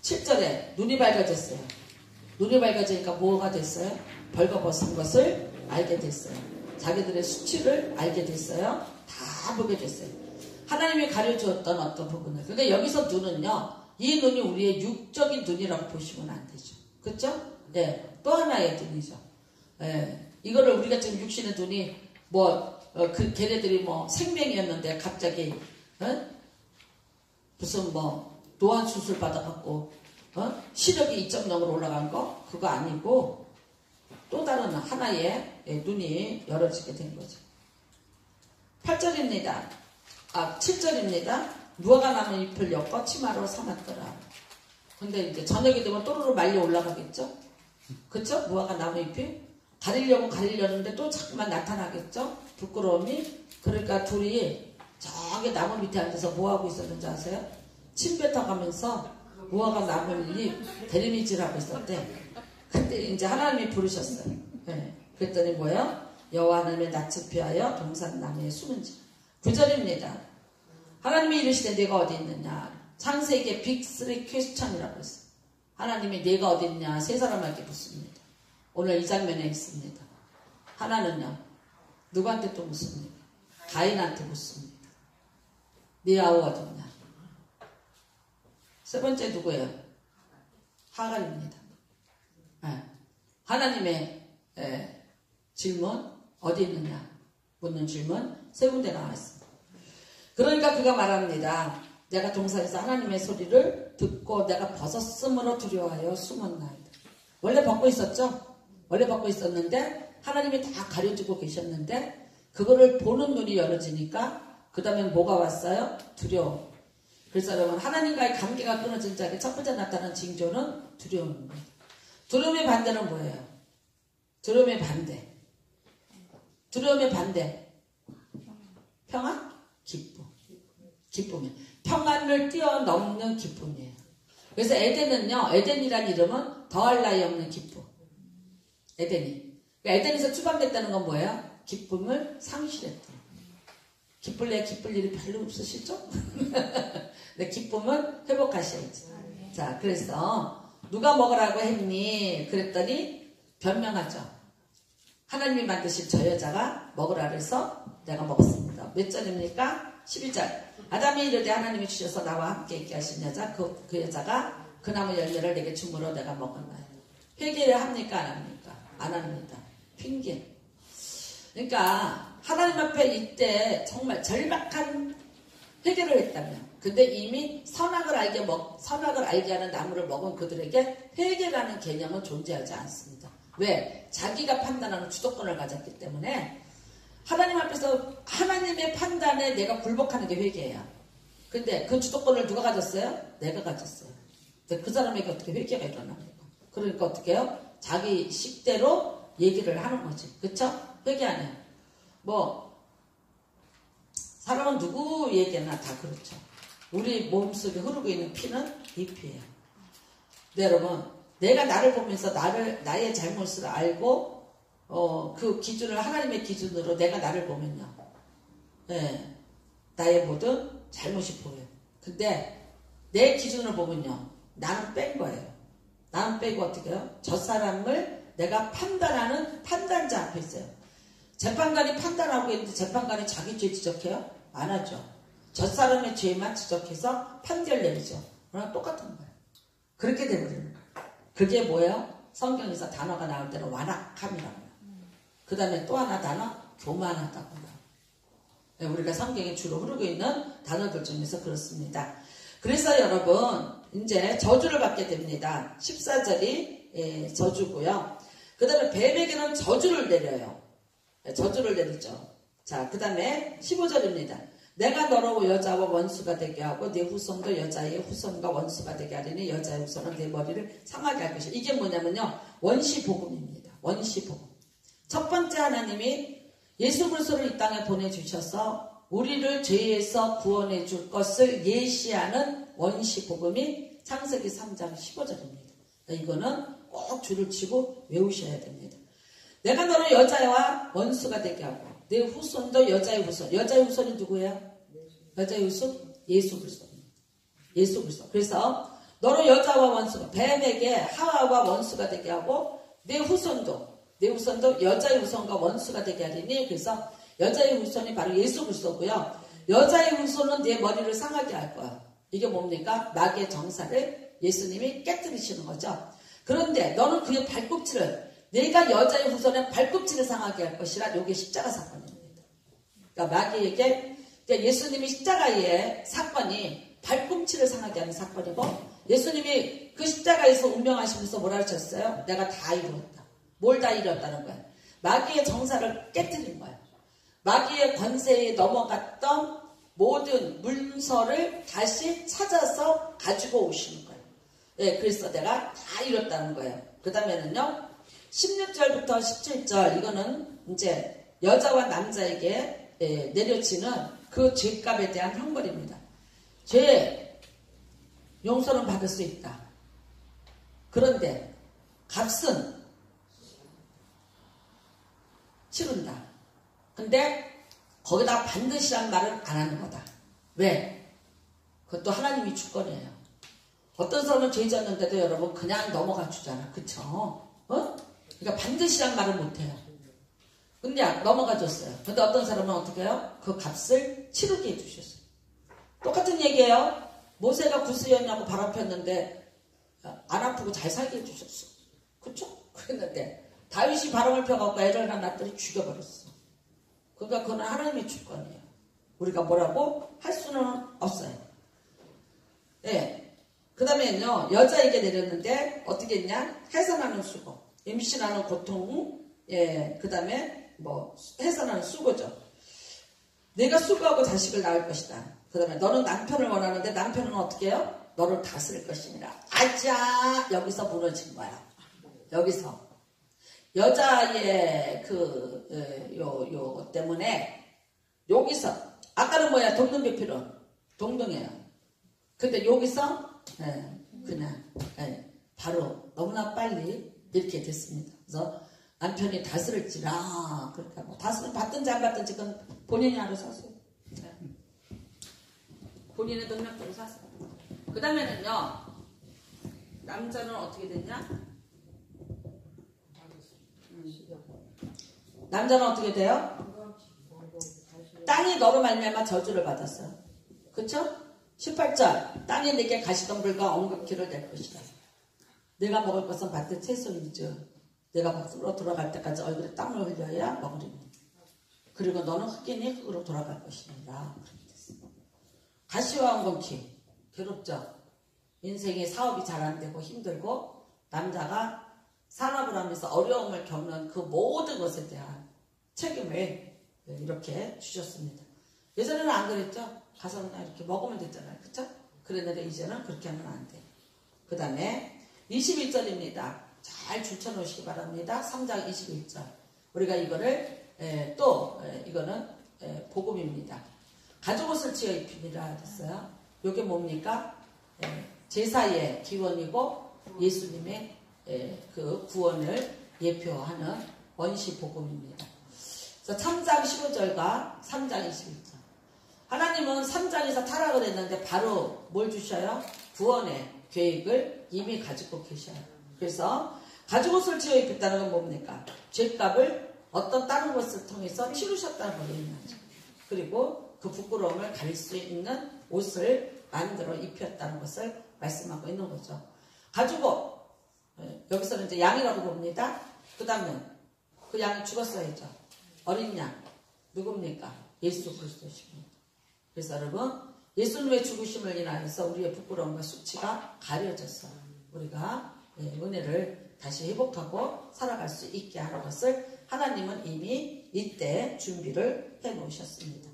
7절에 눈이 밝아졌어요. 눈이 밝아지니까 뭐가 됐어요? 벌거벗은 것을 알게 됐어요. 자기들의 수치를 알게 됐어요. 다 보게 됐어요. 하나님이 가려주었던 어떤 부분을. 그러니까 여기서 눈은요, 이 눈이 우리의 육적인 눈이라고 보시면 안 되죠. 그렇죠? 네, 또 하나의 눈이죠. 이거를 우리가 지금 육신의 눈이 걔네들이 생명이었는데 갑자기 무슨 노안 수술 받아갖고 시력이 2.0으로 올라간 거 그거 아니고 또 다른 하나의 눈이 열어지게 된 거죠. 8절입니다. 7절입니다. 무화과 나무 잎을 엮어 치마로 삼았더라. 근데 이제 저녁이 되면 또르르 말려 올라가겠죠? 그쵸? 무화과 나무 잎이 가리려는데 또 자꾸만 나타나겠죠? 부끄러움이. 그러니까 둘이 저기 나무 밑에 앉아서 뭐하고 있었는지 아세요? 침 뱉어가면서 무화과 나무잎 대리미질하고 있었대. 그때 이제 하나님이 부르셨어요. 그랬더니 뭐예요? 여호와 하나님의 낯을 피하여 동산나무에 숨은지. 9절입니다. 하나님이 이르시되 네가 어디 있느냐. 창세기의 빅3 퀘스천이라고 했어요. 하나님이 네가 어디 있냐 세 사람에게 묻습니다. 오늘 이 장면에 있습니다. 하나는요 누구한테 또 묻습니까? 가인한테 묻습니다. 네 아우 어디 있냐. 세 번째 누구예요? 하갈입니다. 하나님의 질문 어디 있느냐 묻는 질문 세 군데 나와 있습니다. 그러니까 그가 말합니다. 내가 동산에서 하나님의 소리를 듣고 내가 벗었으므로 두려워하여 숨었나이다. 원래 벗고 있었죠? 원래 벗고 있었는데 하나님이 다 가려주고 계셨는데 그거를 보는 눈이 열어지니까 그 다음에 뭐가 왔어요? 두려움. 그래서 여러분 하나님과의 관계가 끊어진 자에게 첫 번째 나타나는 징조는 두려움입니다. 두려움의 반대는 뭐예요? 두려움의 반대. 두려움의 반대. 평안? 기쁨. 기쁨이에요. 평안을 뛰어넘는 기쁨이에요. 그래서 에덴은요, 에덴이란 이름은 더할 나위 없는 기쁨. 에덴이. 그러니까 에덴에서 추방됐다는 건 뭐예요? 기쁨을 상실했다. 기쁠 일이 별로 없으시죠? 근데 기쁨은 회복하셔야지. 자, 그래서 누가 먹으라고 했니? 그랬더니 변명하죠. 하나님이 만드신 저 여자가 먹으라 그래서 내가 먹었습니다. 몇 절입니까? 11절. 아담이 이르되 하나님이 주셔서 나와 함께 있게 하신 여자 그 여자가 그 나무 열매를 내게 주므로 내가 먹었나요? 회개를 합니까? 안 합니까? 안 합니다. 핑계. 그러니까 하나님 앞에 이때 정말 절박한 회개를 했다면 근데 이미 선악을 알게 하는 나무를 먹은 그들에게 회개라는 개념은 존재하지 않습니다. 왜? 자기가 판단하는 주도권을 가졌기 때문에 하나님 앞에서 하나님의 판단에 내가 굴복하는 게 회개예요. 근데 그 주도권을 누가 가졌어요? 내가 가졌어요. 근데 그 사람에게 어떻게 회개가 일어납니까? 그러니까 어떻게 해요? 자기 식대로 얘기를 하는 거지. 그쵸? 회개 안 해요. 사람은 누구 얘기나 다 그렇죠. 우리 몸속에 흐르고 있는 피는 이 피예요. 네, 여러분, 내가 나를 보면서 나의 잘못을 알고 그 기준을 하나님의 기준으로 내가 나를 보면요, 나의 모든 잘못이 보여요. 근데 내 기준으로 보면요, 나는 뺀 거예요. 나는 빼고 어떻게 해요? 저 사람을 내가 판단하는 판단자 앞에 있어요. 재판관이 판단하고 있는데 재판관이 자기 죄 지적해요? 안 하죠. 젖사람의 죄만 지적해서 판결 내리죠. 그러나 똑같은 거예요. 그렇게 되버리는 거예요. 그게 뭐예요? 성경에서 단어가 나올 때는 완악함이라고요. 그 다음에 또 하나 단어 교만하다고요. 우리가 성경에 주로 흐르고 있는 단어들 중에서 그렇습니다. 그래서 여러분 이제 저주를 받게 됩니다. 14절이 저주고요. 그 다음에 뱀에게는 저주를 내려요. 저주를 내리죠. 자, 그 다음에 15절입니다. 내가 너로 여자와 원수가 되게 하고 네 후손도 여자의 후손과 원수가 되게 하리니 여자의 후손은 네 머리를 상하게 할 것이다. 이게 뭐냐면요, 원시복음입니다. 원시복음. 첫 번째, 하나님이 예수 그리스도를 이 땅에 보내주셔서 우리를 죄에서 구원해 줄 것을 예시하는 원시복음이 창세기 3장 15절입니다. 이거는 꼭 줄을 치고 외우셔야 됩니다. 내가 너를 여자와 원수가 되게 하고 내 후손도 여자의 후손. 여자의 후손이 누구예요? 여자의 후손? 예수 그리스도입니다. 예수 그리스도. 그래서 너로 여자와 원수가, 뱀에게 하와와 원수가 되게 하고 내 후손도 여자의 후손과 원수가 되게 하리니, 그래서 여자의 후손이 바로 예수 그리스도고요. 여자의 후손은 내 머리를 상하게 할 거야. 이게 뭡니까? 마귀의 정사를 예수님이 깨뜨리시는 거죠. 그런데 너는 그의 발꿈치를, 내가 여자의 후손의 발꿈치를 상하게 할 것이라. 이게 십자가 사건입니다. 그러니까 마귀에게, 그러니까 예수님이 십자가의 사건이 발꿈치를 상하게 하는 사건이고, 예수님이 그 십자가에서 운명하시면서 뭐라 하셨어요? 내가 다 이루었다. 뭘 다 이뤘다는 거야? 마귀의 정사를 깨뜨린 거야. 마귀의 권세에 넘어갔던 모든 문서를 다시 찾아서 가지고 오시는 거예요. 네, 그래서 내가 다 이뤘다는 거예요. 그 다음에는요, 16절부터 17절, 이거는 이제 여자와 남자에게 내려지는 그 죄값에 대한 형벌입니다. 죄 용서는 받을 수 있다. 그런데 값은 치른다. 근데 거기다 반드시란 말은 안 하는 거다. 왜? 그것도 하나님이 주권이에요. 어떤 사람은 죄 졌는데도 여러분 그냥 넘어가 주잖아. 그쵸? 그러니까 반드시란 말을 못해요. 그냥 넘어가 줬어요. 근데 어떤 사람은 어떻게 해요? 그 값을 치르게 해주셨어요. 똑같은 얘기예요. 모세가 구스였냐고 바람 폈는데 안 아프고 잘 살게 해주셨어. 그쵸? 그랬는데 다윗이 바람을 펴갖고 애를 낳았더니 죽여버렸어. 그러니까 그건 하나님의 주권이에요. 우리가 뭐라고 할 수는 없어요. 네. 그 다음에는요, 여자에게 내렸는데 어떻게 했냐? 해산하는 수고, 임신하는 고통, 그 다음에 뭐 해산하는 수고죠. 내가 수고하고 자식을 낳을 것이다. 그 다음에 너는 남편을 원하는데 남편은 어떻게 해요? 너를 다스릴 것이니라. 아자, 여기서 무너진 거야. 여기서 여자의 요 때문에 여기서, 아까는 뭐야? 동등비필은 동등해요. 근데 여기서 그냥 바로 너무나 빨리 이렇게 됐습니다. 그래서 남편이 다스릴지라, 그러니까 뭐 다스림 받든지 안 받든지 그건 본인이 알아서 하세요. 본인의 능력대로 사세요. 그 다음에는요, 남자는 어떻게 됐냐? 남자는 어떻게 돼요? 땅이 너로 말미암아 저주를 받았어요. 그쵸? 18절, 땅이 내게 가시덤불과 엉겅퀴를 낼 것이다. 내가 먹을 것은 밭의 채소이죠. 내가 밭으로 돌아갈 때까지 얼굴에 땀을 흘려야 먹으리니. 그리고 너는 흑인이 흙으로 돌아갈 것이니라. 가시와 엉겅퀴, 괴롭죠. 인생의 사업이 잘 안 되고 힘들고 남자가 산업을 하면서 어려움을 겪는 그 모든 것에 대한 책임을 이렇게 주셨습니다. 예전에는 안 그랬죠? 가서 그냥 이렇게 먹으면 됐잖아요. 그쵸? 그랬는데 이제는 그렇게 하면 안 돼요. 그 다음에 21절입니다. 잘 줄쳐놓으시기 바랍니다. 3장 21절. 우리가 이거를 이거는 복음입니다. 가죽옷을 지어 입히니라 했어요. 이게 뭡니까? 제사의 기원이고 예수님의 그 구원을 예표하는 원시 복음입니다. 그래서 3장 15절과 3장 21절. 하나님은 3장에서 타락을 했는데 바로 뭘 주셔요? 구원의 계획을 이미 가지고 계셔요. 그래서 가죽옷을 지어 입혔다는 건 뭡니까? 죄값을 어떤 다른 것을 통해서 치르셨다는 걸 의미하죠. 그리고 그 부끄러움을 가릴 수 있는 옷을 만들어 입혔다는 것을 말씀하고 있는 거죠. 가지고 여기서는 이제 양이라고 봅니다. 그 다음에 그 양이 죽었어야죠. 어린 양 누굽니까? 예수 그리스도십니다. 그래서 여러분 예수님의 죽으심을 인하여서 우리의 부끄러움과 수치가 가려져서 우리가 은혜를 다시 회복하고 살아갈 수 있게 하는 것을 하나님은 이미 이때 준비를 해 놓으셨습니다.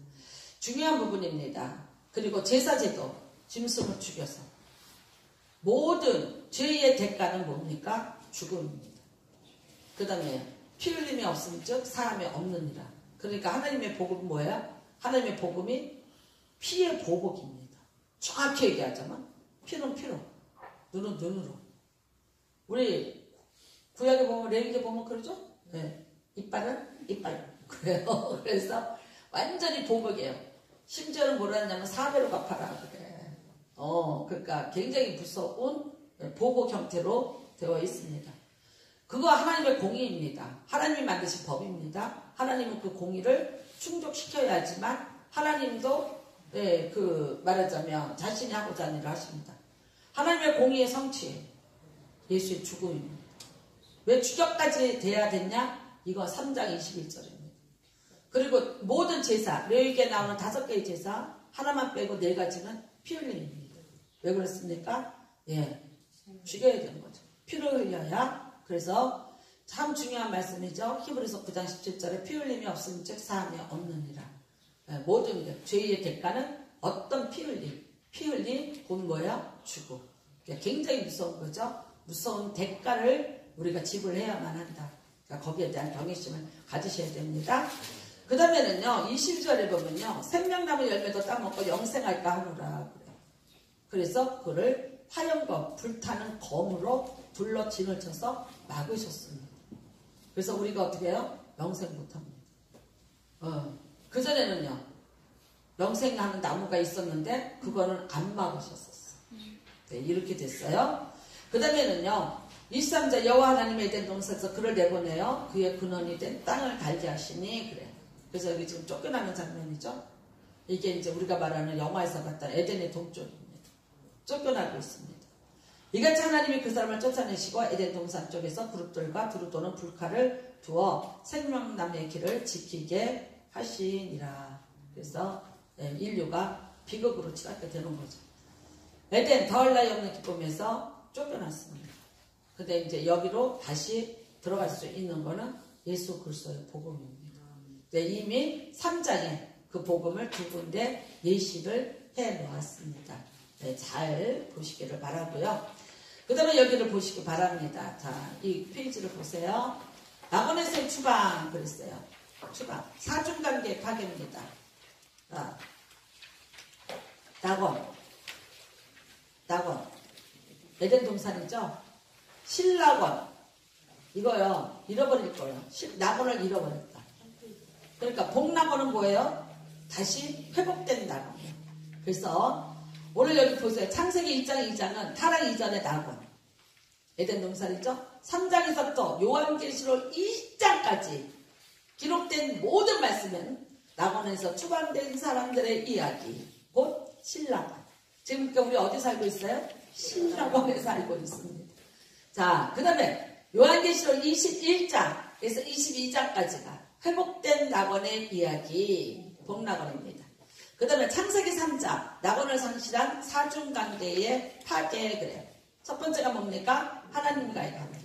중요한 부분입니다. 그리고 제사제도 짐승을 죽여서 모든 죄의 대가는 뭡니까? 죽음입니다. 그 다음에 피 흘림이 없음 즉 사함이 없느니라. 그러니까 하나님의 복음은 뭐예요? 하나님의 복음이 피의 보복입니다. 정확히 얘기하자면 피는 피로, 눈은 눈으로. 우리 구약에 보면 레위기에 보면 그러죠? 네. 이빨은 이빨. 그래요. 그래서 완전히 보복이에요. 심지어는 뭐라 하냐면 4배로 갚아라 그래. 그러니까 굉장히 무서운 보복 형태로 되어 있습니다. 그거 하나님의 공의입니다. 하나님이 만드신 법입니다. 하나님은 그 공의를 충족시켜야지만 하나님도 말하자면 자신이 하고자 하는 일을 하십니다. 하나님의 공의의 성취 예수의 죽음입니다. 왜 주격까지 돼야 됐냐? 이거 3장 21절입니다. 그리고 모든 제사, 레위기에 나오는 5개의 제사 하나만 빼고 4가지는 피 흘림입니다. 왜 그렇습니까? 죽여야 되는 거죠. 피를 흘려야. 그래서 참 중요한 말씀이죠. 히브리서 9장 17절에 피 흘림이 없으면 즉 사함이 없느니라. 모든 죄의 대가는 어떤 피 흘림 곧 뭐야? 죽음. 굉장히 무서운 거죠. 무서운 대가를 우리가 지불해야만 한다. 그러니까 거기에 대한 경외심을 가지셔야 됩니다. 그 다음에는요, 20절에 보면요, 생명나무 열매도 따먹고 영생할까 하노라 그래요. 그래서 그를 화염검, 불타는 검으로 불러 진을 쳐서 막으셨습니다. 그래서 우리가 어떻게 해요? 영생 못합니다. 그전에는요, 영생하는 나무가 있었는데, 그거는 안 막으셨었어요. 네, 이렇게 됐어요. 그 다음에는요, 23절 여호와 하나님의 에덴 동산에서 그를 내보내요. 그의 근원이 된 땅을 갈게 하시니 그래요. 그래서 여기 지금 쫓겨나는 장면이죠. 이게 이제 우리가 말하는 영화에서 봤던 에덴의 동쪽입니다. 쫓겨나고 있습니다. 이같이 하나님이 그 사람을 쫓아내시고 에덴 동산 쪽에서 그룹들과 두루도는 불칼을 두어 생명나무의 길을 지키게 하시니라. 그래서 인류가 비극으로 치닫게 되는 거죠. 에덴 더할 나위 없는 기쁨에서 쫓겨났습니다. 근데 이제 여기로 다시 들어갈 수 있는 거는 예수 그리스도의 복음입니다. 네, 이미 3장에 그 복음을 2군데 예식을 해 놓았습니다. 네, 잘 보시기를 바라고요. 그 다음에 여기를 보시기 바랍니다. 자, 이 페이지를 보세요. 낙원에서의 추방 그랬어요. 추방. 사중관계 파괴입니다. 낙원. 에덴 동산이죠? 신낙원. 이거요. 잃어버릴 거예요. 낙원을 잃어버렸다. 그러니까 복낙원은 뭐예요? 다시 회복된 낙원이에요. 그래서 오늘 여기 보세요. 창세기 1장 2장은 타락 이전의 낙원. 에덴 동산이죠? 3장에서부터 요한계시록 2장까지 기록된 모든 말씀은 낙원에서 추방된 사람들의 이야기. 곧 신낙원. 지금 그러니까 우리 어디 살고 있어요? 신낙원에 살고 있습니다. 자, 그 다음에 요한계시록 21장에서 22장까지가 회복된 낙원의 이야기, 복낙원입니다. 그 다음에 창세기 3장, 낙원을 상실한 사중관계의 파괴 그래요. 첫 번째가 뭡니까? 하나님과의 관계.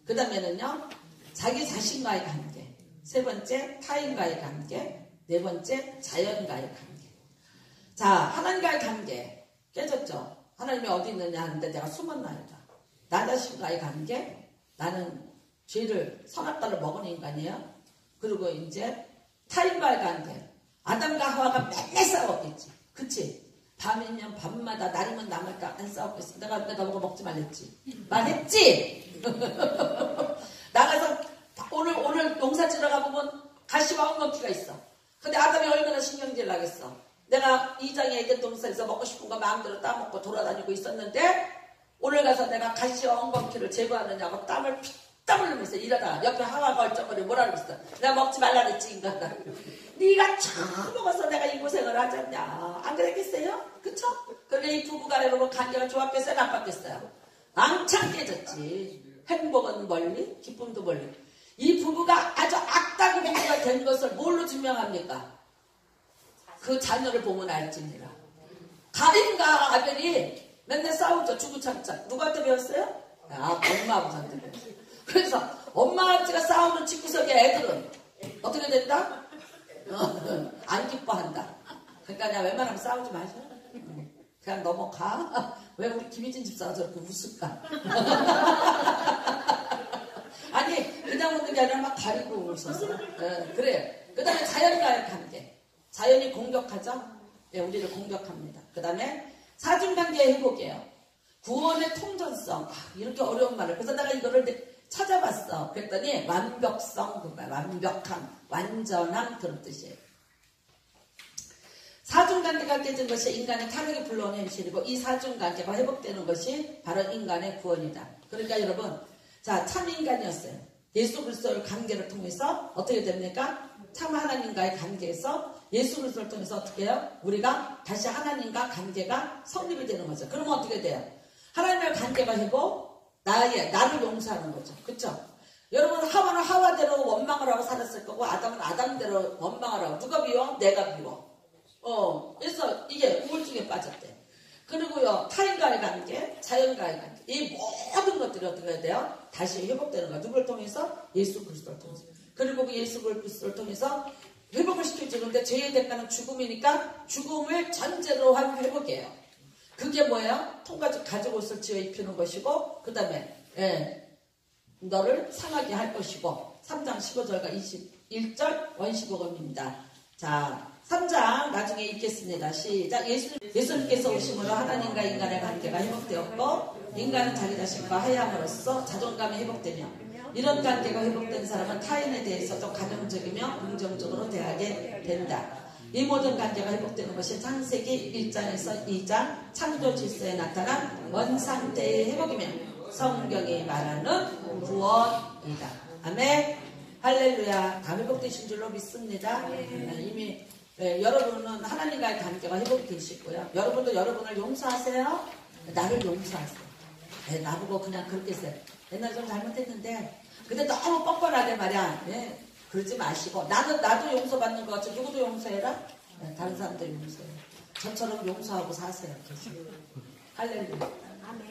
그 다음에는요, 자기 자신과의 관계. 세 번째, 타인과의 관계. 네 번째, 자연과의 관계. 자, 하나님과의 관계 깨졌죠? 하나님이 어디 있느냐 하는데 내가 숨었나이다. 나 자신과의 관계, 나는 죄를 선악과를 먹은 인간이에요. 그리고 이제 타인과의 관계, 아담과 하와가 맨날 싸웠겠지. 그치? 밤이면 밤마다, 날이면 날마다 안 싸웠겠어. 내가 너가 먹지 말랬지. 말했지? 나가서 오늘 농사 지러 가보면 가시와 엉겅퀴가 있어. 근데 아담이 얼마나 신경질 나겠어. 내가 2장에 에덴 동산에서 먹고 싶은 거 마음대로 따먹고 돌아다니고 있었는데 오늘 가서 내가 가시와 엉겅퀴를 제거하느냐고 땀을 피땀 깜짝 놀랐어요. 이러다가 옆에 하와가 얼쩡거리고 뭐라 그랬어. 내가 먹지 말라 그랬지 인간아. 네가 처음 먹어서 내가 이 고생을 하잖냐. 안 그랬겠어요? 그쵸? 그러니까 이 부부간에 보면 관계가 좋았겠어요? 나빴겠어요? 왕창 깨졌지. 행복은 멀리, 기쁨도 멀리. 이 부부가 아주 악다구 부부가 된 것을 뭘로 증명합니까? 그 자녀를 보면 알지니라. 가인과 아벨이 맨날 싸우죠. 주구장창. 누구한테 배웠어요? 엄마 아버지한테 배웠어요. 그래서 엄마 아버지가 싸우는 집구석에 애들은 어떻게 된다? 안 기뻐한다. 그러니까 그냥 웬만하면 싸우지 마셔. 그냥 넘어가. 왜 우리 김희진 집사가 저렇게 웃을까? 아니 그냥 웃는 게 아니라 막 가리고 웃어서. 그래요. 그 다음에 자연과의 관계. 자연이 공격하죠? 네, 우리를 공격합니다. 그 다음에 사중관계 회복이에요. 구원의 통전성. 이렇게 어려운 말을. 그래서 내가 이거를 찾아봤어. 그랬더니 완벽성, 완벽함, 완전함 그런 뜻이에요. 사중관계가 깨진 것이 인간의 타락이 불러온 현실이고 이 사중관계가 회복되는 것이 바로 인간의 구원이다. 그러니까 여러분, 자, 참 인간이었어요. 예수 그리스도의 관계를 통해서 어떻게 됩니까? 참 하나님과의 관계에서 예수 그리스도를 통해서 어떻게 해요? 우리가 다시 하나님과 관계가 성립이 되는 거죠. 그러면 어떻게 돼요? 하나님과의 관계가 회복, 나를 용서하는 거죠. 그쵸? 여러분, 하와는 하와대로 원망을 하고 살았을 거고 아담은 아담대로 원망을 하고 누가 비워? 내가 비워. 그래서 이게 우울증에 빠졌대. 그리고요, 타인과의 관계, 자연과의 관계, 이 모든 것들이 어떻게 해야 돼요? 다시 회복되는 거야. 누구를 통해서? 예수 그리스도를 통해서. 그리고 그 예수 그리스도를 통해서 회복을 시켜주는데 죄의 대가는 죽음이니까 죽음을 전제로 한 회복이에요. 그게 뭐예요? 가죽 옷을 지어 입히는 것이고 그 다음에 너를 상하게 할 것이고 3장 15절과 21절 원시복음입니다. 자, 3장 나중에 읽겠습니다. 시작. 예수님께서 오심으로 하나님과 인간의 관계가 회복되었고 인간은 자기 자신과 화해함으로써 자존감이 회복되며 이런 관계가 회복된 사람은 타인에 대해서도 가정적이며 긍정적으로 대하게 된다. 이 모든 관계가 회복되는 것이 창세기 1장에서 2장 창조 질서에 나타난 원상태의 회복이며 성경이 말하는 구원이다. 아멘. 할렐루야. 다 회복되신 줄로 믿습니다. 이미 여러분은 하나님과의 관계가 회복되시고요. 여러분도 여러분을 용서하세요. 나를 용서하세요. 나보고 그냥 그렇게 했어요. 옛날에 좀 잘못했는데 근데 너무 뻔뻔하게 말이야. 그러지 마시고 나도 용서받는 것 같죠. 누구도 용서해라. 다른 사람들 용서해요. 저처럼 용서하고 사세요. 할렐루야.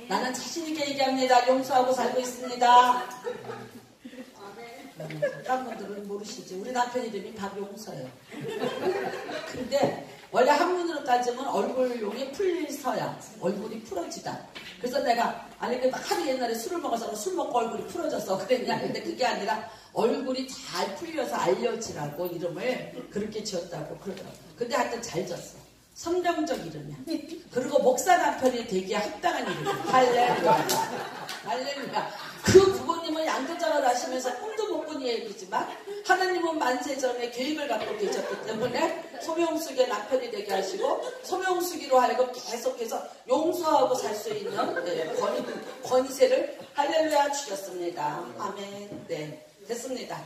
나는 자신있게 얘기합니다. 용서하고 살고 있습니다. 다른 분들은 모르시지. 우리 남편 이름이 박용서예요. 근데 원래 한문으로 따지면 얼굴용이 풀서야 얼굴이 풀어지다. 그래서 내가 아니 하도 옛날에 술을 먹어서 술 먹고 얼굴이 풀어져서 그랬냐. 근데 그게 아니라 얼굴이 잘 풀려서 알려지라고 이름을 그렇게 지었다고 그러더라고요. 근데 하여튼 잘 졌어. 성경적 이름이야. 그리고 목사 남편이 되기에 합당한 이름이야. 할렐루야. 할렐루야. 그 부모님은 양도장을 하시면서 꿈도 못 꾼 얘기지만 하나님은 만세전에 계획을 갖고 계셨기 때문에 소명수기의 남편이 되게 하시고 소명수기로 하여금 계속해서 용서하고 살 수 있는 권세를 할렐루야 주셨습니다. 아멘. 네, 됐습니다.